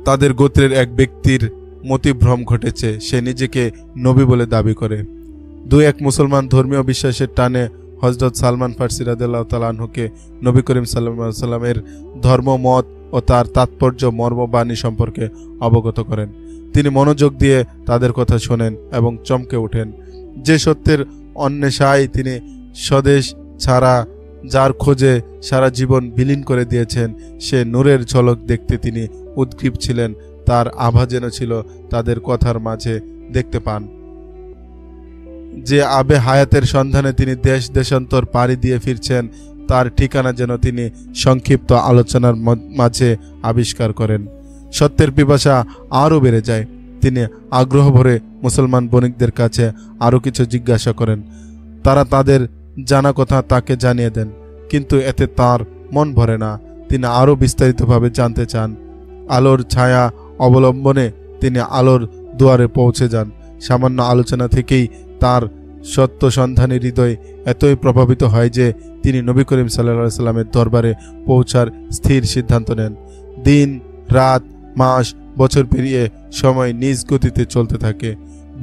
A: তাদের গোত্রের এক ব্যক্তির মতিভ্রম ঘটেছে। সে নিজেকে নবী বলে দাবি করে। দুই এক মুসলমান ধর্মীয় বিশ্বাসের টানে হযরত সালমান ফার্সি রাদিয়াল্লাহু তাআলা আনহুকে নবী করিম সাল্লাল্লাহু আলাইহি সাল্লামের ধর্মমত ও তার তাৎপর্য মর্মবাণী সম্পর্কে অবগত করেন। তিনি মনোযোগ দিয়ে তাদের কথা শোনেন এবং চমকে ওঠেন। যে সত্যের অন্বেষায় তিনি স্বদেশ ছাড়া, যার খোঁজে সারা জীবন বিলীন করে দিয়েছেন, সে নূরের ঝলক দেখতে তিনি উদ্গ্রীব ছিলেন। তার আভা যেন ছিল তাদের কথার মাঝে দেখতে পান। যে আবে হায়াতের সন্ধানে তিনি দেশ দেশান্তর পাড়ি দিয়ে ফিরছেন, তার ঠিকানা যেন তিনি সংক্ষিপ্ত আলোচনার মাঝে আবিষ্কার করেন। সত্যের পিপাসা আরও বেড়ে যায়। তিনি আগ্রহ ভরে মুসলমান বণিকদের কাছে আরও কিছু জিজ্ঞাসা করেন। তারা তাদের জানা কথা তাকে জানিয়ে দেন, কিন্তু এতে তার মন ভরে না। তিনি আরও বিস্তারিতভাবে জানতে চান। আলোর ছায়া অবলম্বনে তিনি আলোর দুয়ারে পৌঁছে যান। সামান্য আলোচনা থেকেই তার সত্য সন্ধানী হৃদয় এতই প্রভাবিত হয় যে তিনি নবী করিম সাল্লাল্লাহু আলাইহি সাল্লামের দরবারে পৌঁছার স্থির সিদ্ধান্ত নেন। দিন, রাত, মাস, বছর পেরিয়ে সময় নিজ গতিতে চলতে থাকে।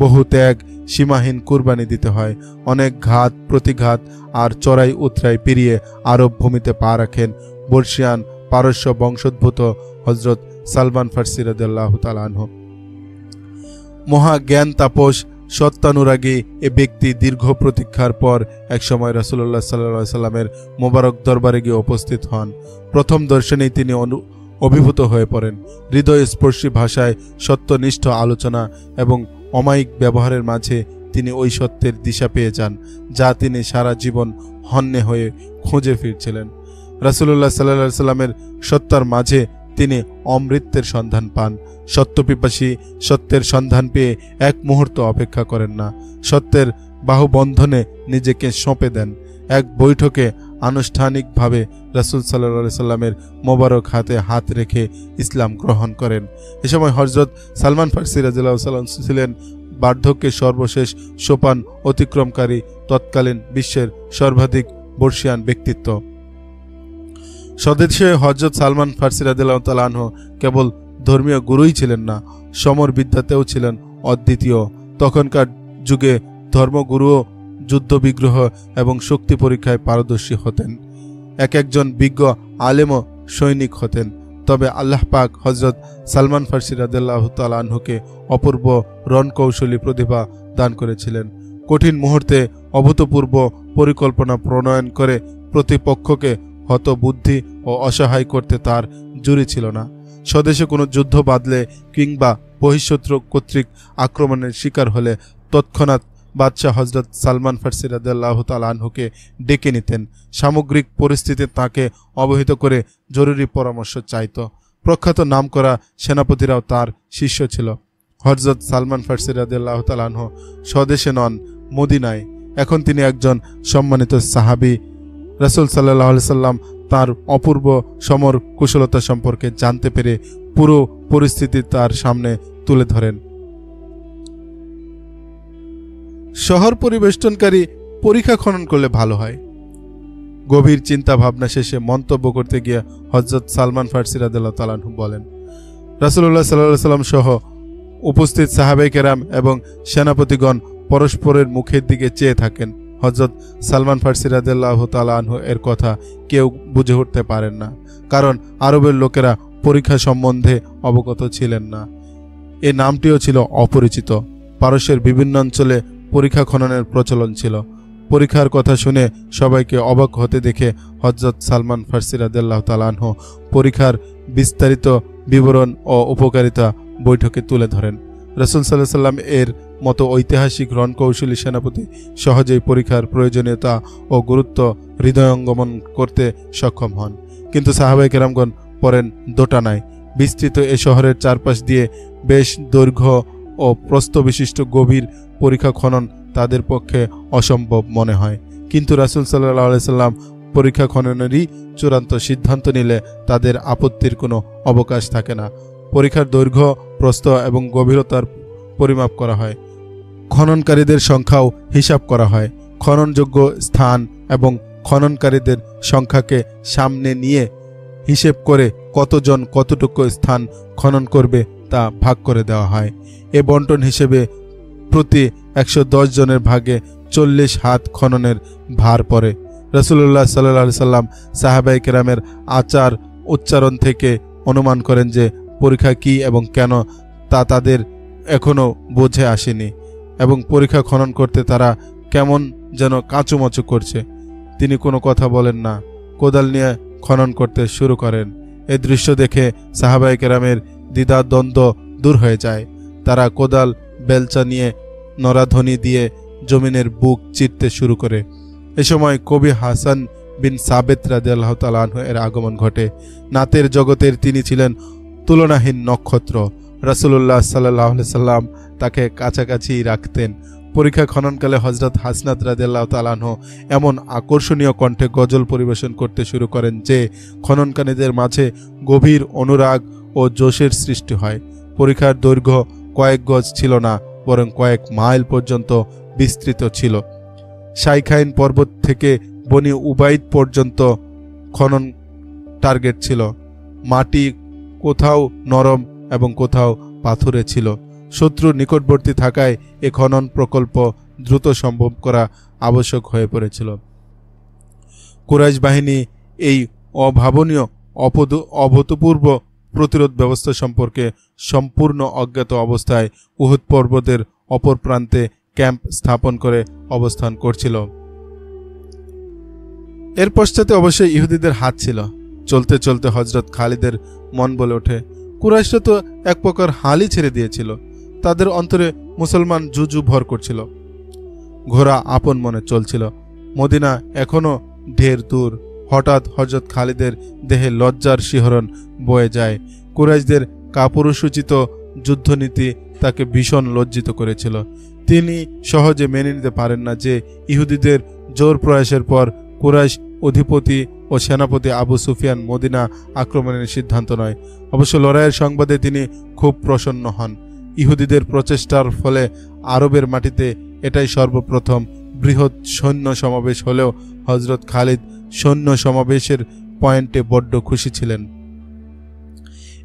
A: বহু ত্যাগ, সীমাহীন কুরবানি দিতে হয়। অনেক ঘাত প্রতিঘাত আর চড়াই উতরাই পেরিয়ে আরব ভূমিতে পা রাখেন বর্ষিয়ান পারস্য বংশোদ্ভূত হজরত সালমান ফার্সি রাদিয়াল্লাহু তাআলা আনহু। মহা জ্ঞান তাপস সত্যানুরাগী এ ব্যক্তি দীর্ঘ প্রতীক্ষার পর একসময় রাসূলুল্লাহ সাল্লাল্লাহু আলাইহি সাল্লামের মোবারক দরবারে গিয়ে উপস্থিত হন। প্রথম দর্শনেই তিনি অভিভূত হয়ে পড়েন। হৃদয়স্পর্শী ভাষায় সত্যনিষ্ঠ আলোচনা এবং অমায়িক ব্যবহারের মাঝে তিনি ওই সত্যের দিশা পেয়ে যান, যা তিনি সারা জীবন হন্যে হয়ে খুঁজে ফিরছিলেন। রাসূলুল্লাহ সাল্লাল্লাহু আলাইহি সাল্লামের সত্তার মাঝে তিনি অমৃতের সন্ধান পান। সত্যপিপাসী সত্যের সন্ধান পেয়ে এক মুহূর্ত অপেক্ষা করেন না। সত্যের বাহুবন্ধনে নিজেকে সঁপে দেন। এক বৈঠকে আনুষ্ঠানিকভাবে রাসূল সাল্লাল্লাহু আলাইহি সাল্লামের মোবারক হাতে হাত রেখে ইসলাম গ্রহণ করেন। এ সময় হযরত সালমান ফার্সি রাদিয়াল্লাহু তাআলা ছিলেন বার্ধক্যের সর্বশেষ সোপান অতিক্রমকারী তৎকালীন বিশ্বের সর্বাধিক বর্ষিয়ান ব্যক্তিত্ব। স্বদেশে হযরত সালমান ফার্সি রাদিয়াল্লাহু তাআলা আনহু কেবল ধর্মীয় গুরুই ছিলেন না, সমর বিদ্যাতেও ছিলেন অদ্বিতীয়। তখনকার যুগে ধর্মগুরুও যুদ্ধ বিগ্রহ এবং শক্তি পরীক্ষায় পারদর্শী হতেন। একজন বিজ্ঞ আলেমও সৈনিক হতেন। তবে আল্লাহ পাক হযরত সালমান ফার্সি রাদিয়াল্লাহু তাআলা আনহুকে অপূর্ব রণকৌশলী প্রতিভা দান করেছিলেন। কঠিন মুহূর্তে অভূতপূর্ব পরিকল্পনা প্রণয়ন করে প্রতিপক্ষকে হতবুদ্ধি ও অসহায় করতে তার জুড়ি ছিল না। স্বদেশে কোনো যুদ্ধ বাঁধলে কিংবা বহিঃশত্রু কর্তৃক আক্রমণের শিকার হলে তৎক্ষণাৎ বাদশাহ হযরত সালমান ফার্সি রাদিয়াল্লাহু তাআলা আনহুকে ডেকে নিতেন। সামগ্রিক পরিস্থিতি তাকে অবহিত করে জরুরি পরামর্শ চাইত। প্রখ্যাত নামকরা সেনাপতিরাও তার শিষ্য ছিল। হযরত সালমান ফার্সি রাদিয়াল্লাহু তাআলা আনহু স্বদেশে নন, মদিনায়। এখন তিনি একজন সম্মানিত সাহাবী। রাসূল সাল্লাল্লাহু আলাইহি সাল্লাম তার অপূর্ব সমর কুশলতা সম্পর্কে জানতে পেরে পুরো পরিস্থিতি তার সামনে তুলে ধরেন। শহর পরিবেষ্টনকারী পরিখা খনন করলে ভালো হয়। গভীর চিন্তা ভাবনা শেষে মন্তব্য করতে গিয়ে হযরত সালমান ফার্সি রাদিয়াল্লাহু তাআলা আনহু বলেন, রাসূলুল্লাহ সাল্লাল্লাহু আলাইহি সাল্লাম সহ উপস্থিত সাহাবায়ে কেরাম এবং সেনাপতিগণ পরস্পরের মুখের দিকে চেয়ে থাকেন। হযরত সালমান ফার্সি রাদিয়াল্লাহু তাআলা আনহু এর কথা কেউ বুঝে উঠতে পারেন না, কারণ আরবের লোকেরা পরীক্ষা সম্বন্ধে অবগত ছিলেন না। এ নামটিও ছিল অপরিচিত। পারস্যের বিভিন্ন অঞ্চলে পরীক্ষা খননের প্রচলন ছিল। পরীক্ষার কথা শুনে সবাইকে অবাক হতে দেখে হযরত সালমান ফার্সি রাদিয়াল্লাহু তাআলা আনহু পরীক্ষার বিস্তারিত বিবরণ ও উপকারিতা বৈঠকে তুলে ধরেন। রাসূল সাল্লাল্লাহু আলাইহি সাল্লাম এর মতো ঐতিহাসিক রণকৌশলী সেনাপতি সহজেই পরীক্ষার প্রয়োজনীয়তা ও গুরুত্ব হৃদয়ঙ্গমন করতে সক্ষম হন। কিন্তু সাহাবায়ে কেরামগণ পড়েন দোটানায়। বিস্তৃত এ শহরের চারপাশ দিয়ে বেশ দৈর্ঘ্য ও প্রস্থ বিশিষ্ট গভীর পরীক্ষা খনন তাদের পক্ষে অসম্ভব মনে হয়। কিন্তু রাসূল সাল্লাল্লাহু আলাইহি সাল্লাম পরীক্ষা খননেরই চূড়ান্ত সিদ্ধান্ত নিলে তাদের আপত্তির কোনো অবকাশ থাকে না। পরীক্ষার দৈর্ঘ্য, প্রস্থ এবং গভীরতার পরিমাপ করা হয়। খননকারীদের সংখ্যাও হিসাব করা হয়। খননযোগ্য স্থান এবং খননকারীদের সংখ্যাকে সামনে নিয়ে হিসেব করে কতজন কতটুকু স্থান খনন করবে তা ভাগ করে দেওয়া হয়। এ বন্টন হিসেবে প্রতি 110 জনের ভাগে 40 হাত খননের ভার পড়ে। রাসূলুল্লাহ সাল্লাল্লাহু আলাইহি সাল্লাম সাহাবায়ে কেরামের আচার উচ্চারণ থেকে অনুমান করেন যে পরীক্ষা কি এবং কেন তা তাদের এখনো বোঝে আসেনি, এবং পরীক্ষা খনন করতে তারা কেমন যেন কাঁচুমাচু করছে। তিনি কোনো কথা বলেন না, কোদাল নিয়ে খনন করতে শুরু করেন। এই দৃশ্য দেখে সাহাবায়ে কেরামের দ্বিধাদ্বন্দ্ব দূর হয়ে যায়। তারা কোদাল বেলচা নিয়ে নরাধ্বনি দিয়ে জমিনের বুক চিরতে শুরু করে। এ সময় কবি হাসান বিন সাবেত রাদিয়াল্লাহু তাআলা আনহু এর আগমন ঘটে। নাতের জগতের তিনি ছিলেন তুলনাহীন নক্ষত্র। রাসূলুল্লাহ সাল্লাল্লাহু আলাইহি সাল্লাম তাকে কাছাকাছি রাখতেন। পরীক্ষা খননকালে হযরত হাসনাত রাদিয়াল্লাহু তাআলা আনহু এমন আকর্ষণীয় কণ্ঠে গজল পরিবেশন করতে শুরু করেন যে খননকারীদের মাঝে গভীর অনুরাগ ও জোশের সৃষ্টি হয়। পরীক্ষার দৈর্ঘ্য কয়েক গজ ছিল না, বরং কয়েক মাইল পর্যন্ত বিস্তৃত ছিল। শাইখাইন পর্বত থেকে বনি উবাইদ পর্যন্ত খনন টার্গেট ছিল। মাটি কোথাও নরম এবং কোথাও পাথুরে ছিল। শত্রুর নিকটবর্তী থাকায় এ খনন প্রকল্প দ্রুত সম্ভব করা আবশ্যক হয়ে পড়েছিল। কুরাইশ বাহিনী এই অভাবনীয় অভূতপূর্ব প্রতিরোধ ব্যবস্থা সম্পর্কে সম্পূর্ণ অজ্ঞাত অবস্থায় উহুদ পর্বতের অপর প্রান্তে ক্যাম্প স্থাপন করে অবস্থান করছিল। এর পশ্চাতে অবশ্যই ইহুদিদের হাত ছিল। চলতে চলতে হযরত খালিদের মন বলে ওঠে, কুরাইশরা তো এক প্রকার হালই ছেড়ে দিয়েছিল। তাদের অন্তরে মুসলমান জুজু ভর করছিল। ঘোড়া আপন মনে চলছিল। মদিনা এখনো ঢের দূর। হঠাৎ হযরত খালিদের দেহে লজ্জার শিহরণ বয়ে যায়। কুরাইশদের কাপুরুষোচিত যুদ্ধনীতি তাকে ভীষণ লজ্জিত করেছিল। তিনি সহজে মেনে নিতে পারেন না যে ইহুদিদের জোর প্রয়াসের পর কুরাইশ অধিপতি ও সেনাপতি আবু সুফিয়ান মদিনা আক্রমণের সিদ্ধান্ত নয়। অবশ্য লড়াইয়ের সংবাদে তিনি খুব প্রসন্ন হন। ইহুদিদের প্রচেষ্টার ফলে আরবের মাটিতে এটাই সর্বপ্রথম বৃহৎ সৈন্য সমাবেশ হলেও হযরত খালিদ সৈন্য সমাবেশের পয়েন্টে বড্ড খুশি ছিলেন।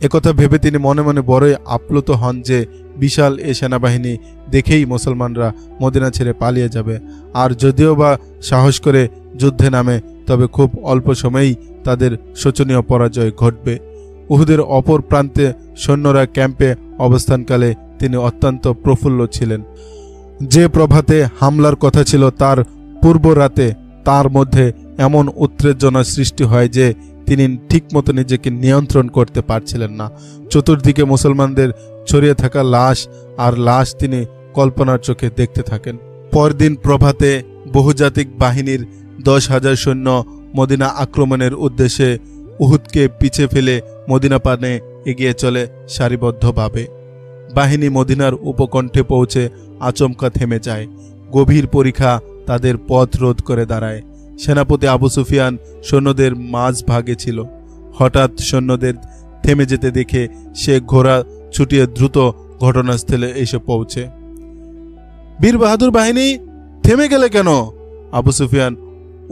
A: একথা ভেবে তিনি মনে মনে বড়ই আপ্লুত হন যে বিশাল এ সেনাবাহিনী দেখেই মুসলমানরা মদিনা ছেড়ে পালিয়ে যাবে। আর যদিও বা সাহস করে যুদ্ধে নামে, তবে খুব অল্প সময়েই তাদের শোচনীয় পরাজয় ঘটবে। উহুদের অপর প্রান্তে সৈন্যরা ক্যাম্পে অবস্থানকালে তিনি অত্যন্ত প্রফুল্ল ছিলেন। যে প্রভাতে হামলার কথা ছিল তার পূর্ব রাতে তার মধ্যে এমন উত্তেজনা সৃষ্টি হয় যে তিনি ঠিকমতো নিজেকে নিয়ন্ত্রণ করতে পারছিলেন না। চতুর্দিকে মুসলমানদের ছড়িয়ে থাকা লাশ আর লাশ তিনি কল্পনার চোখে দেখতে থাকেন। পরদিন প্রভাতে বহুজাতিক বাহিনীর 10,000 সৈন্য মদিনা আক্রমণের উদ্দেশ্যে উহুদকে পিছে ফেলে মদিনা পানে এগিয়ে চলে সারিবদ্ধভাবে। বাহিনী মদিনার উপকণ্ঠে পৌঁছে আচমকা থেমে যায়। গভীর পরীক্ষা তাদের পথ রোধ করে দাঁড়ায়। সেনাপতি আবু সুফিয়ান সৈন্যদের মাঝ ভাগে ছিল। হঠাৎ সৈন্যদের থেমে যেতে দেখে সে ঘোড়া ছুটিয়ে দ্রুত ঘটনাস্থলে এসে পৌঁছে। বীর বাহাদুর বাহিনী, থেমে গেলে কেন? আবু সুফিয়ান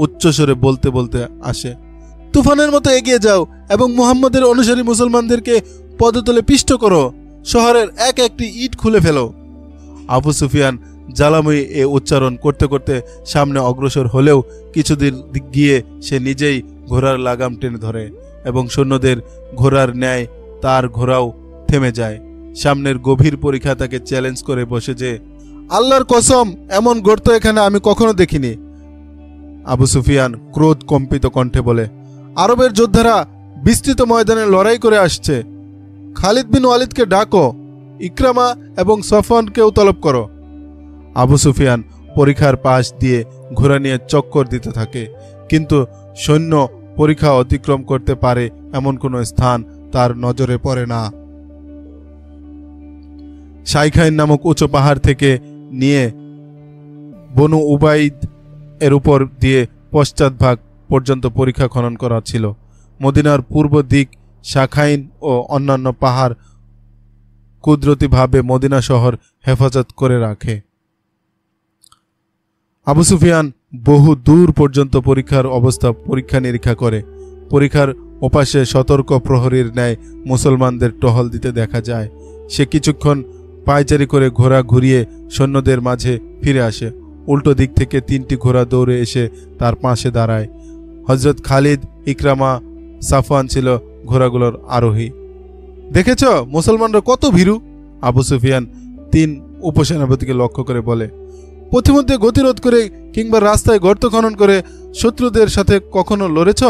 A: উচ্চস্বরে বলতে বলতে আসে। তুফানের মতো এগিয়ে যাও এবং মুহাম্মদের অনুসারী মুসলমানদেরকে পদতলে পিষ্ট করো। শহরের এক একটি ইট খুলে ফেলো। আবু সুফিয়ান জ্বালাময়ী এ উচ্চারণ করতে করতে সামনে অগ্রসর হলেও কিছুদিন গিয়ে সে নিজেই ঘোড়ার লাগাম টেনে ধরে এবং সৈন্যদের ঘোড়ার ন্যায় তার ঘোড়াও থেমে যায়। সামনের গভীর পরীক্ষা তাকে চ্যালেঞ্জ করে বসে যে, আল্লাহর কসম, এমন গর্ত এখানে আমি কখনো দেখিনি। আবু সুফিয়ান ক্রোধ কম্পিত কণ্ঠে বলে, আরবের যোদ্ধারা বিস্তৃত ময়দানে লড়াই করে আসছে। খালিদ বিন ওয়ালিদকে ডাকো, ইকরামা এবং সফওয়ানকেও তলব করো। আবু সুফিয়ান পরীক্ষার পাশ দিয়ে ঘোড়া নিয়ে চক্কর দিতে থাকে, কিন্তু সৈন্য পরীক্ষা অতিক্রম করতে পারে এমন কোনো স্থান তার নজরে পড়ে না। শাইখাইন নামক উঁচু পাহাড় থেকে নিয়ে বনু উবাইদ এর উপর দিয়ে পশ্চাৎভাগ পর্যন্ত পরীক্ষা খনন করা ছিল। মদিনার পূর্ব দিক শাখাইন ও অন্যান্য পাহাড় কুদরতিভাবে মদিনা শহর হেফাজত করে রাখে। আবু সুফিয়ান বহু দূর পর্যন্ত পরীক্ষার অবস্থা পরীক্ষা নিরীক্ষা করে। পরীক্ষার ওপাশে সতর্ক প্রহরীর ন্যায় মুসলমানদের টহল দিতে দেখা যায়। সে কিছুক্ষণ পায়চারি করে ঘোড়া ঘুরিয়ে সৈন্যদের মাঝে ফিরে আসে। উল্টো দিক থেকে 3টি ঘোড়া দৌড়ে এসে তার পাশে দাঁড়ায়। হযরত খালিদ, ইকরামা, সাফওয়ান ছিল ঘোড়াগুলোর আরোহী। দেখেছ মুসলমানরা কত ভীরু? আবু সুফিয়ান 3 উপসেনাপতিকে লক্ষ্য করে বলে। পথিমধ্যে গতিরোধ করে কিংবা রাস্তায় গর্ত খনন করে শত্রুদের সাথে কখনো লড়েছ?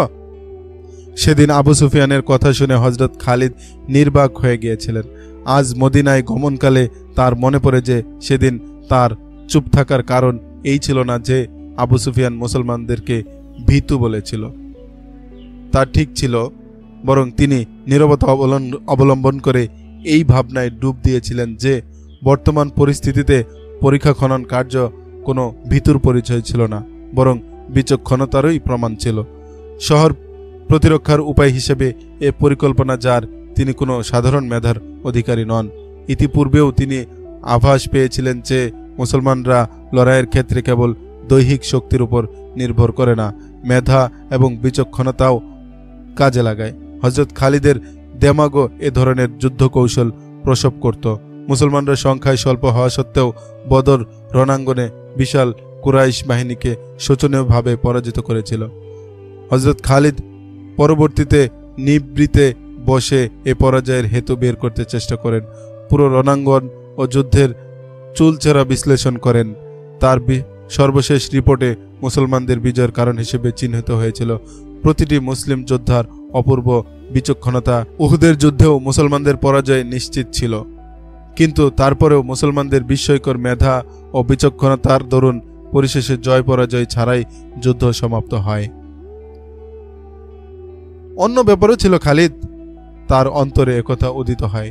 A: সেদিন আবু সুফিয়ানের কথা শুনে হযরত খালিদ নির্বাক হয়ে গিয়েছিলেন। আজ মদিনায় গমনকালে তার মনে পড়ে যে সেদিন তার চুপ থাকার কারণ এই ছিল না যে আবু সুফিয়ান মুসলমানদেরকে ভীতু বলেছিল। তা ঠিক ছিল, বরং তিনি নীরবতা অবলম্বন করে এই ভাবনায় ডুব দিয়েছিলেন যে বর্তমান পরিস্থিতিতে পরীক্ষা খনন কার্য কোনো ভীতুর পরিচয় ছিল না, বরং বিচক্ষণতারই প্রমাণ ছিল। শহর প্রতিরক্ষার উপায় হিসেবে এ পরিকল্পনা, যার তিনি কোনো সাধারণ মেধার অধিকারী নন। ইতিপূর্বেও তিনি আভাস পেয়েছিলেন যে মুসলমানরা লড়াইয়ের ক্ষেত্রে কেবল দৈহিক শক্তির উপর নির্ভর করে না, মেধা এবং বিচক্ষণতাও কাজে লাগায়। হযরত খালিদের দেমাগও এ ধরনের যুদ্ধ কৌশল প্রসব করত। মুসলমানরা সংখ্যায় স্বল্প হওয়া সত্ত্বেও বদর রণাঙ্গনে বিশাল কুরাইশ বাহিনীকে শোচনীয়ভাবে পরাজিত করেছিল। হযরত খালিদ পরবর্তীতে নিবৃতে বসে এ পরাজয়ের হেতু বের করতে চেষ্টা করেন। পুরো রণাঙ্গন ও যুদ্ধের চুলচেরা বিশ্লেষণ করেন। তার সর্বশেষ রিপোর্টে মুসলমানদের বিজয়ের কারণ হিসেবে চিহ্নিত হয়েছিল প্রতিটি মুসলিম যোদ্ধার অপূর্ব বিচক্ষণতা। উহুদের যুদ্ধেও মুসলমানদের পরাজয় নিশ্চিত ছিল, কিন্তু তারপরেও মুসলমানদের বিস্ময়কর মেধা ও বিচক্ষণতার দরুন পরিশেষে জয় পরাজয় ছাড়াই যুদ্ধ সমাপ্ত হয়। অন্য ব্যাপারও ছিল খালিদ। তার অন্তরে একথা উদিত হয়,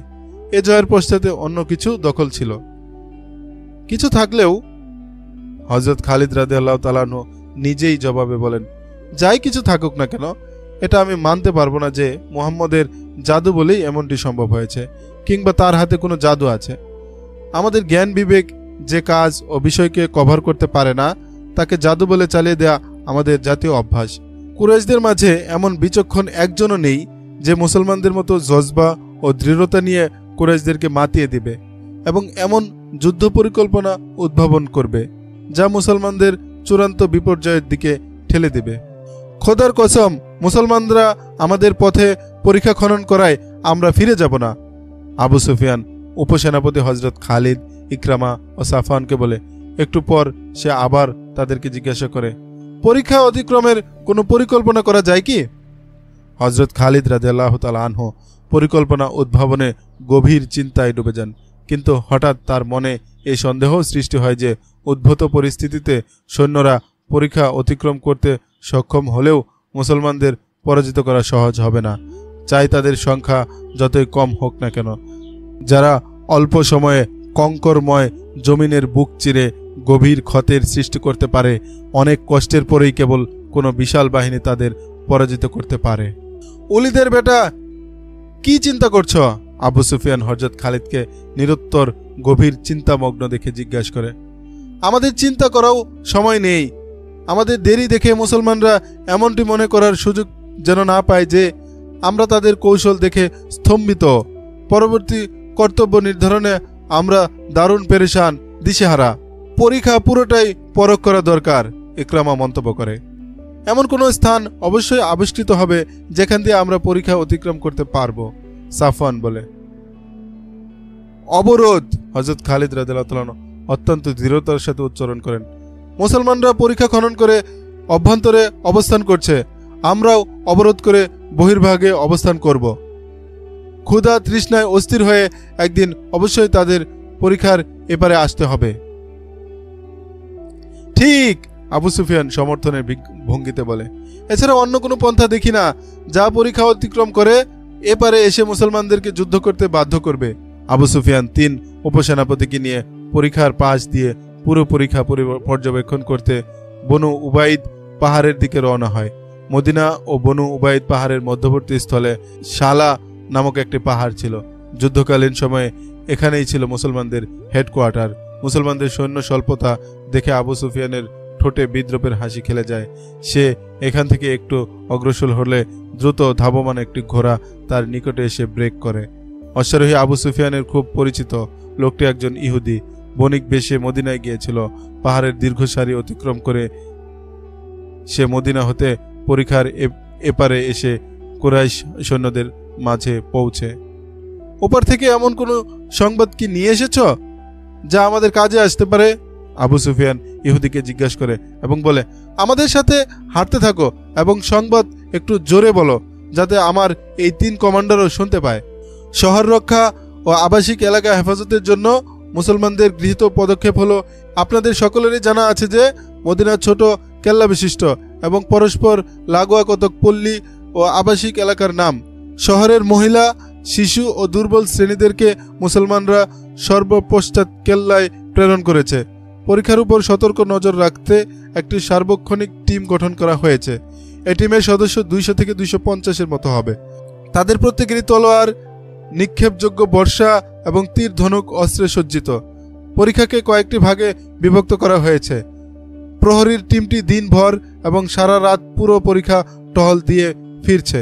A: এ জয়ের পশ্চাতে অন্য কিছু দখল ছিল। কিছু থাকলেও হযরত খালিদ রাদিয়াল্লাহু তাআলা আনহু নিজেই জবাবে বলেন, যাই কিছু থাকুক না কেন, এটা আমি মানতে পারবো না যে মুহাম্মদের জাদু বলেই এমনটি সম্ভব হয়েছে, কিংবা তার হাতে কোনো জাদু আছে। আমাদের জ্ঞান বিবেক যে কাজ ও বিষয়কে কভার করতে পারে না, তাকে জাদু বলে চালিয়ে দেয়া আমাদের জাতীয় অভ্যাস। কুরাইশদের মাঝে এমন বিচক্ষণ একজনও নেই যে মুসলমানদের মতো জজবা ও দৃঢ়তা নিয়ে কুরাইশদেরকে মাতিয়ে দিবে এবং এমন যুদ্ধ পরিকল্পনা উদ্ভাবন করবে যা মুসলমানদের চূড়ান্ত বিপর্যয়ের দিকে ঠেলে দেবে। খোদার কসম, মুসলমানরা আমাদের পথে পরীক্ষা খনন করায় আমরা ফিরে যাব না। আবু সুফিয়ান উপসেনাপতি হযরত খালিদ, ইকরামা ও সাফওয়ানকে বলে। একটু পর সে আবার তাদেরকে জিজ্ঞাসা করে, পরীক্ষা অতিক্রমের কোনো পরিকল্পনা করা যায় কি? হযরত খালিদ রাদিয়াল্লাহু তাআলা আনহু পরিকল্পনা উদ্ভাবনে গভীর চিন্তায় ডুবে যান, কিন্তু হঠাৎ তার মনে এই সন্দেহ সৃষ্টি হয় যে উদ্ভূত পরিস্থিতিতে সৈন্যরা পরীক্ষা অতিক্রম করতে সক্ষম হলেও মুসলমানদের পরাজিত করা সহজ হবে না, চাই তাদের সংখ্যা যতই কম হোক না কেন। যারা অল্প সময়ে কঙ্করময় জমিনের বুক চিরে গভীর ক্ষতের সৃষ্টি করতে পারে, অনেক কষ্টের পরেই কেবল কোনো বিশাল বাহিনী তাদের পরাজিত করতে পারে। উলিদের বেটা, কি চিন্তা করছ? আবু সুফিয়ান হযরত খালিদকে নিরুত্তর গভীর চিন্তামগ্ন দেখে জিজ্ঞাসা করে। আমাদের চিন্তা করাও সময় নেই। আমাদের দেরি দেখে মুসলমানরা এমনটি মনে করার সুযোগ যেন না পায় যে আমরা তাদের কৌশল দেখে স্তম্ভিত। পরবর্তী কর্তব্য নির্ধারণে আমরা দারুণ পেরেশান, দিশেহারা। পরীক্ষা পুরোটাই পরখ করা দরকার, ইকরামা মন্তব্য করে। এমন কোনো স্থান অবশ্যই আবিষ্কৃত হবে যেখান দিয়ে আমরা পরীক্ষা অতিক্রম করতে পারবো, সাফওয়ান বলে। অবরোধ, হযরত খালিদ রাদিয়াল্লাহু তাআলা অত্যন্ত দৃঢ়তার সাথে উচ্চারণ করেন। মুসলমানরা পরীক্ষা খনন করে অভ্যন্তরে অবস্থান করছে, আমরাও অবরোধ করে বহির্ভাগে অবস্থান করব। ক্ষুধা তৃষ্ণায় অস্থির হয়ে একদিন অবশ্যই তাদের পরীক্ষার এপারে আসতে হবে। ঠিক, আবু সুফিয়ান সমর্থনের ভঙ্গিতে বলে। এছাড়া অন্য কোনো পন্থা দেখি না যা পরীক্ষা অতিক্রম করে এপারে এসে মুসলমানদেরকে যুদ্ধ করতে বাধ্য করবে। আবু সুফিয়ান 3 উপসেনাপতিকে নিয়ে পরীক্ষার পাশ দিয়ে পুরো পরীক্ষা পর্যবেক্ষণ করতে বনু উবাইদ পাহাড়ের দিকে রওনা হয়। মদিনা ও বনু উবাইদ পাহাড়ের মধ্যবর্তী স্থলে শালা নামক একটি পাহাড় ছিল। যুদ্ধকালীন সময়ে এখানেই ছিল মুসলমানদের হেডকোয়ার্টার। মুসলমানদের সৈন্য স্বল্পতা দেখে আবু সুফিয়ানের ঠোঁটে বিদ্রুপের হাসি খেলে যায়। সে এখান থেকে একটু অগ্রসর হলে দ্রুত ধাবমান একটি ঘোড়া তার নিকটে এসে ব্রেক করে। অশ্বারোহী আবু সুফিয়ানের খুব পরিচিত। লোকটি একজন ইহুদি, বণিক বেশে মদিনায় গিয়েছিল। পাহাড়ের দীর্ঘ সারি অতিক্রম করে সে মদিনা হতে পরীক্ষার এপারে এসে কুরাইশ সৈন্যদের মাঝে পৌঁছে। ওপার থেকে এমন কোনো সংবাদ কি নিয়ে এসেছ যা আমাদের কাজে আসতে পারে? আবু সুফিয়ান ইহুদিকে জিজ্ঞাসা করে এবং বলে, আমাদের সাথে হাঁটতে থাকো এবং সংবাদ একটু জোরে বলো যাতে আমার এই 3 কমান্ডারও শুনতে পায়। শহর রক্ষা ও আবাসিক এলাকা হেফাজতের জন্য মুসলমানদের গৃহীত পদক্ষেপ হলো, আপনাদের সকলেরই জানা আছে যে মদিনা ছোট কেল্লা বিশিষ্ট এবং পরস্পর লাগোয়া কতক পল্লী ও আবাসিক এলাকার নাম। শহরের মহিলা, শিশু ও দুর্বল শ্রেণীদেরকে মুসলমানরা সর্বপশ্চাৎ কেল্লায় প্রেরণ করেছে। পরীক্ষার উপর সতর্ক নজর রাখতে একটি সার্বক্ষণিক টিম গঠন করা হয়েছে। এই টিমের সদস্য 200 থেকে 250-এর মতো হবে। তাদের প্রত্যেকেরই তলোয়ার, নিক্ষেপযোগ্য বর্ষা এবং তীর ধনুক অস্ত্রে সজ্জিত। পরীক্ষাকে কয়েকটি ভাগে বিভক্ত করা হয়েছে। প্রহরীর টিমটি দিনভর এবং সারা রাত পুরো পরীক্ষা টহল দিয়ে ফিরছে।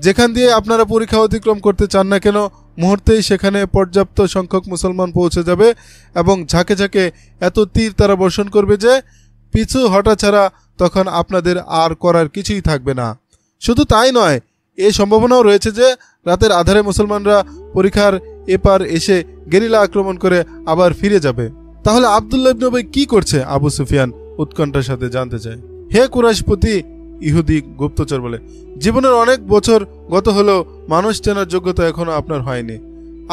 A: যেখান দিয়ে আপনারা পরীক্ষা অতিক্রম করতে চান না কেন, মুহূর্তেই সেখানে পর্যাপ্ত সংখ্যক মুসলমান পৌঁছে যাবে এবং ঝাঁকে ঝাঁকে এত তীর তারা বর্ষণ করবে যে পিছু হটা ছাড়া তখন আপনাদের আর করার কিছুই থাকবে না। শুধু তাই নয়, এই সম্ভাবনাও রয়েছে যে রাতের আধারে মুসলমানরা পরীক্ষার এপার এসে গেরিলা আক্রমণ করে আবার ফিরে যাবে। তাহলে আব্দুল্লাহ ইবনে উবাই কি করছে? আবু সুফিয়ান উৎকণ্ঠার সাথে জানতে চায়। হে কুরাইশপতি, ইহুদি গুপ্তচর বলে, জীবনের অনেক বছর গত হলেও মানুষ চেনার যোগ্যতা এখনো আপনার হয়নি।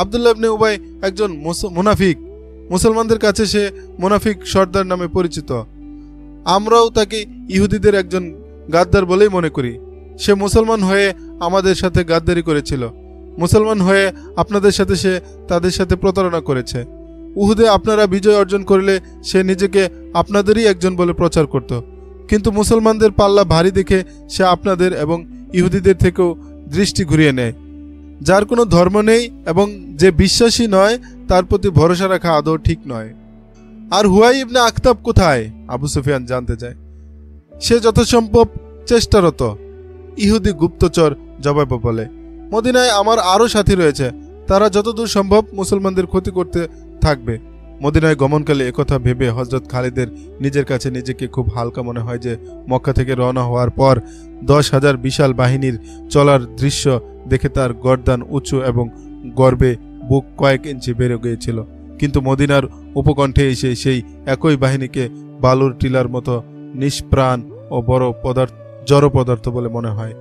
A: আব্দুল্লাহ ইবনে উবাই একজন মুনাফিক। মুসলমানদের কাছে সে মুনাফিক সর্দার নামে পরিচিত। আমরাও তাকে ইহুদিদের একজন গাদ্দার বলেই মনে করি। সে মুসলমান হয়ে আমাদের সাথে গাদ্দারি করেছিল। মুসলমান হয়ে আপনাদের সাথে সে তাদের সাথে প্রতারণা করেছে। উহুদে আপনারা বিজয় অর্জন করলে সে নিজেকে আপনাদেরই একজন বলে প্রচার করত। কিন্তু মুসলমানদের পাল্লা ভারী দেখে সে আপনাদের এবং ইহুদিদের থেকেও দৃষ্টি ঘুরিয়ে নেয়। যার কোনো ধর্ম নেই এবং যে বিশ্বাসী নয় তার প্রতি ভরসা রাখা আদৌ ঠিক নয়। আর হুয়াই ইবনে আখতাব কোথায়? আবু সুফিয়ান জানতে চায়। সে যথাসম্ভব চেষ্টারত, ইহুদি গুপ্তচর জবাব বলে। মদিনায় আমার আরও সাথী রয়েছে, তারা যতদূর সম্ভব মুসলমানদের ক্ষতি করতে থাকবে। মদিনায় গমনকালে একথা ভেবে হযরত খালিদের নিজের কাছে নিজেকে খুব হালকা মনে হয় যে মক্কা থেকে রওনা হওয়ার পর 10,000 বিশাল বাহিনীর চলার দৃশ্য দেখে তার গর্দান উঁচু এবং গর্বে বুক কয়েক ইঞ্চি বেড়ে গিয়েছিল। কিন্তু মদিনার উপকণ্ঠে এসে সেই একই বাহিনীকে বালুর টিলার মতো নিষ্প্রাণ ও জড় পদার্থ বলে মনে হয়।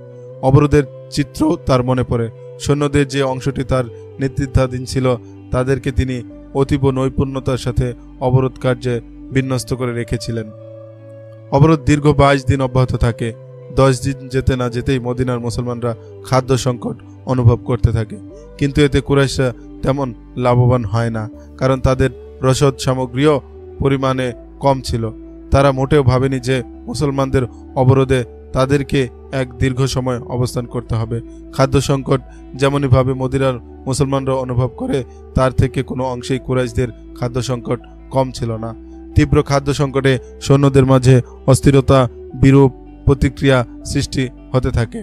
A: অবরোধের চিত্রও তার মনে পড়ে। সৈন্যদের যে অংশটি তার নেতৃত্বাধীন ছিল তাদেরকে তিনি অতীব নৈপুণ্যতার সাথে অবরোধ কার্যে বিন্যস্ত করে রেখেছিলেন। অবরোধ দীর্ঘ 22 দিন অব্যাহত থাকে। 10 দিন যেতে না যেতেই মদিনার মুসলমানরা খাদ্য সংকট অনুভব করতে থাকে। কিন্তু এতে কুরাইশরা তেমন লাভবান হয় না, কারণ তাদের রসদ সামগ্রীও পরিমাণে কম ছিল। তারা মোটেও ভাবেনি যে মুসলমানদের অবরোধে তাদেরকে এক দীর্ঘ সময় অবস্থান করতে হবে। খাদ্য সংকট যেমনইভাবে মদিনার মুসলমানরা অনুভব করে, তার থেকে কোনো অংশেই কুরাইশদের খাদ্য সংকট কম ছিল না। তীব্র খাদ্য সংকটে সৈন্যদের মাঝে অস্থিরতা, বিরূপ প্রতিক্রিয়া সৃষ্টি হতে থাকে।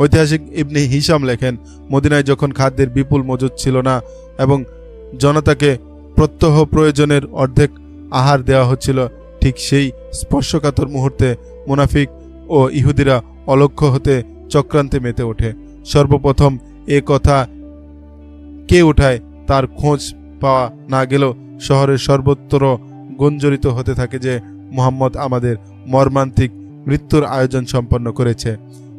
A: ঐতিহাসিক ইবনে হিশাম লেখেন, মদিনায় যখন খাদ্যের বিপুল মজুদ ছিল না এবং জনতাকে প্রত্যহ প্রয়োজনের অর্ধেক আহার দেওয়া হচ্ছিল, ঠিক সেই স্পর্শকাতর মুহূর্তে মুনাফিক ও ইহুদিরা অলক্ষ্য হতে চক্রান্তে মেতে ওঠে। সর্বপ্রথম এ কথা কে উঠায় তার খোঁজ পাওয়া না গেলেও শহরের সর্বত্র গুঞ্জরিত হতে থাকে যে মুহাম্মদ আমাদের মর্মান্তিক মৃত্যুর আয়োজন সম্পন্ন করেছে।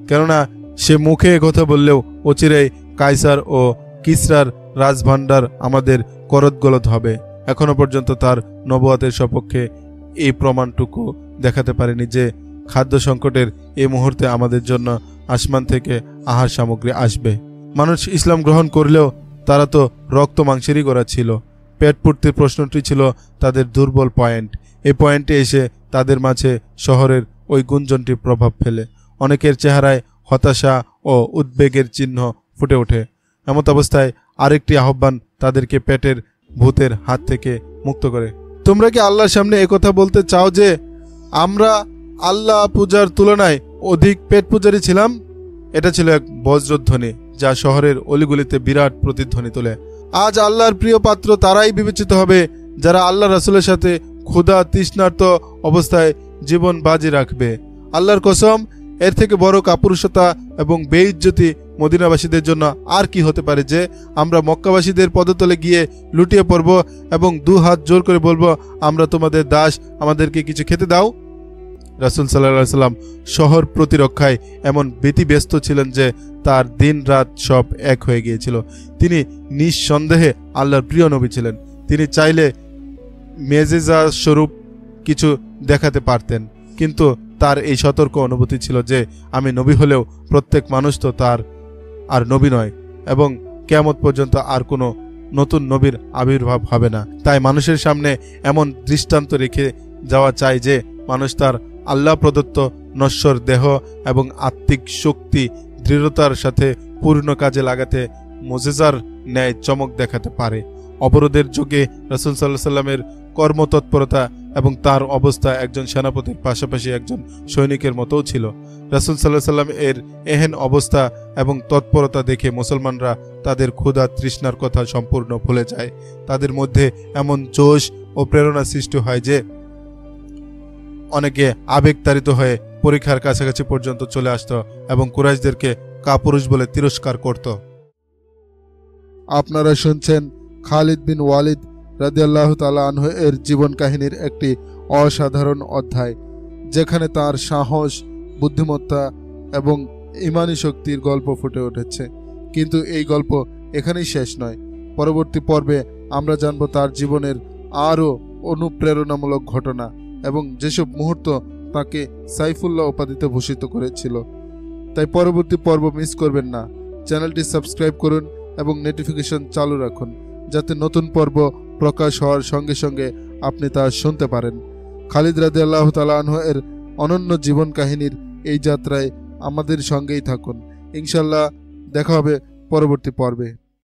A: কেননা সে মুখে কথা বললেও অচিরেই কায়সার ও কিসরার রাজভাণ্ডার আমাদের করতগলদ হবে। এখনো পর্যন্ত তার নবুয়তের সপক্ষে এই প্রমাণটুকু দেখাতে পারেনি যে খাদ্য সংকটের এই মুহূর্তে আমাদের জন্য আসমান থেকে আহার সামগ্রী আসবে। মানুষ ইসলাম গ্রহণ করলেও তারা তো রক্ত মাংসেরই গড়া ছিল। পেট পূর্তির প্রশ্নটি ছিল তাদের দুর্বল পয়েন্ট। এই পয়েন্টে এসে তাদের মাঝে শহরের ওই গুঞ্জনটি প্রভাব ফেলে। অনেকের চেহারায় হতাশা ও উদ্বেগের চিহ্ন ফুটে ওঠে। এমত অবস্থায় আরেকটি আহ্বান তাদেরকে পেটের ভূতের হাত থেকে মুক্ত করে। তোমরা কি আল্লাহর সামনে একথা বলতে চাও যে আমরা আল্লাহ পূজার তুলনায় অধিক পেট পূজারী ছিলাম? এটা ছিল এক বজ্রধ্বনি যা শহরের অলিগুলিতে বিরাট প্রতিধ্বনি তোলে। আজ আল্লাহর প্রিয় পাত্র তারাই বিবেচিত হবে যারা আল্লাহ রাসূলের সাথে ক্ষুধা তৃষ্ণার্ত অবস্থায় জীবন বাজি রাখবে। আল্লাহর কসম, এর থেকে বড় কাপুরুষতা এবং বেইজ্জতি মদিনাবাসীদের জন্য আর কি হতে পারে যে আমরা মক্কাবাসীদের পদতলে গিয়ে লুটিয়ে পড়ব এবং 2 হাত জোর করে বলবো, আমরা তোমাদের দাস, আমাদেরকে কিছু খেতে দাও। রাসূল সাল্লাল্লাহু আলাইহি সাল্লাম শহর প্রতিরক্ষায় এমন ব্যতিব্যস্ত ছিলেন যে তার দিন রাত সব এক হয়ে গিয়েছিল। তিনি নিঃসন্দেহে আল্লাহর প্রিয় নবী ছিলেন। তিনি চাইলে মেজেজা স্বরূপ কিছু দেখাতে পারতেন, কিন্তু তার এই সতর্ক অনুভূতি ছিল যে আমি নবী হলেও প্রত্যেক মানুষ তো তার আর নবী নয় এবং কিয়ামত পর্যন্ত আর কোনো নতুন নবীর আবির্ভাব হবে না। তাই মানুষের সামনে এমন দৃষ্টান্ত রেখে যাওয়া চাই যে মানুষ তার আল্লাহ প্রদত্ত নশ্বর দেহ এবং আত্মিক শক্তি দৃঢ়তার সাথে পূর্ণ কাজে লাগাতে মুজিজার ন্যায় চমক দেখাতে পারে। অবরোধের যুগে রাসূল সাল্লাল্লাহু আলাইহি সাল্লামের কর্মতৎপরতা এবং তার অবস্থা একজন সেনাপতির পাশাপাশি একজন সৈনিকের মতোও ছিল। রাসূল সাল্লাল্লাহু আলাইহি সাল্লাম এর এহেন অবস্থা এবং তৎপরতা দেখে মুসলমানরা তাদের ক্ষুধা তৃষ্ণার কথা সম্পূর্ণ ভুলে যায়। তাদের মধ্যে এমন জোশ ও প্রেরণা সৃষ্টি হয় যে অনেকে আবেগতাড়িত হয়ে পরীক্ষার কাছাকাছি পর্যন্ত চলে আসত এবং কুরাইশদেরকে কাপুরুষ বলে তিরস্কার করত। আপনারা শুনছেন খালিদ বিন ওয়ালিদ রাদিয়াল্লাহু তাআলা আনহু এর জীবন কাহিনীর একটি অসাধারণ অধ্যায়, যেখানে তার সাহস, বুদ্ধিমত্তা এবং ইমানি শক্তির গল্প ফুটে উঠেছে। কিন্তু এই গল্প এখানেই শেষ নয়। পরবর্তী পর্বে আমরা জানব তার জীবনের আরও অনুপ্রেরণামূলক ঘটনা এবং যেসব মুহূর্ত তাকে সাইফুল্লাহ উপাধিতে ভূষিত করেছিল। তাই পরবর্তী পর্ব মিস করবেন না। চ্যানেলটি সাবস্ক্রাইব করুন এবং নোটিফিকেশন চালু রাখুন, যাতে নতুন পর্ব প্রকাশ হওয়ার সঙ্গে সঙ্গে আপনি তা শুনতে পারেন। খালিদ রাদিয়াল্লাহু তাআলা আনহু এর অনন্য জীবন কাহিনীর এই যাত্রায় আমাদের সঙ্গেই থাকুন। ইনশাআল্লাহ দেখা হবে পরবর্তী পর্বে।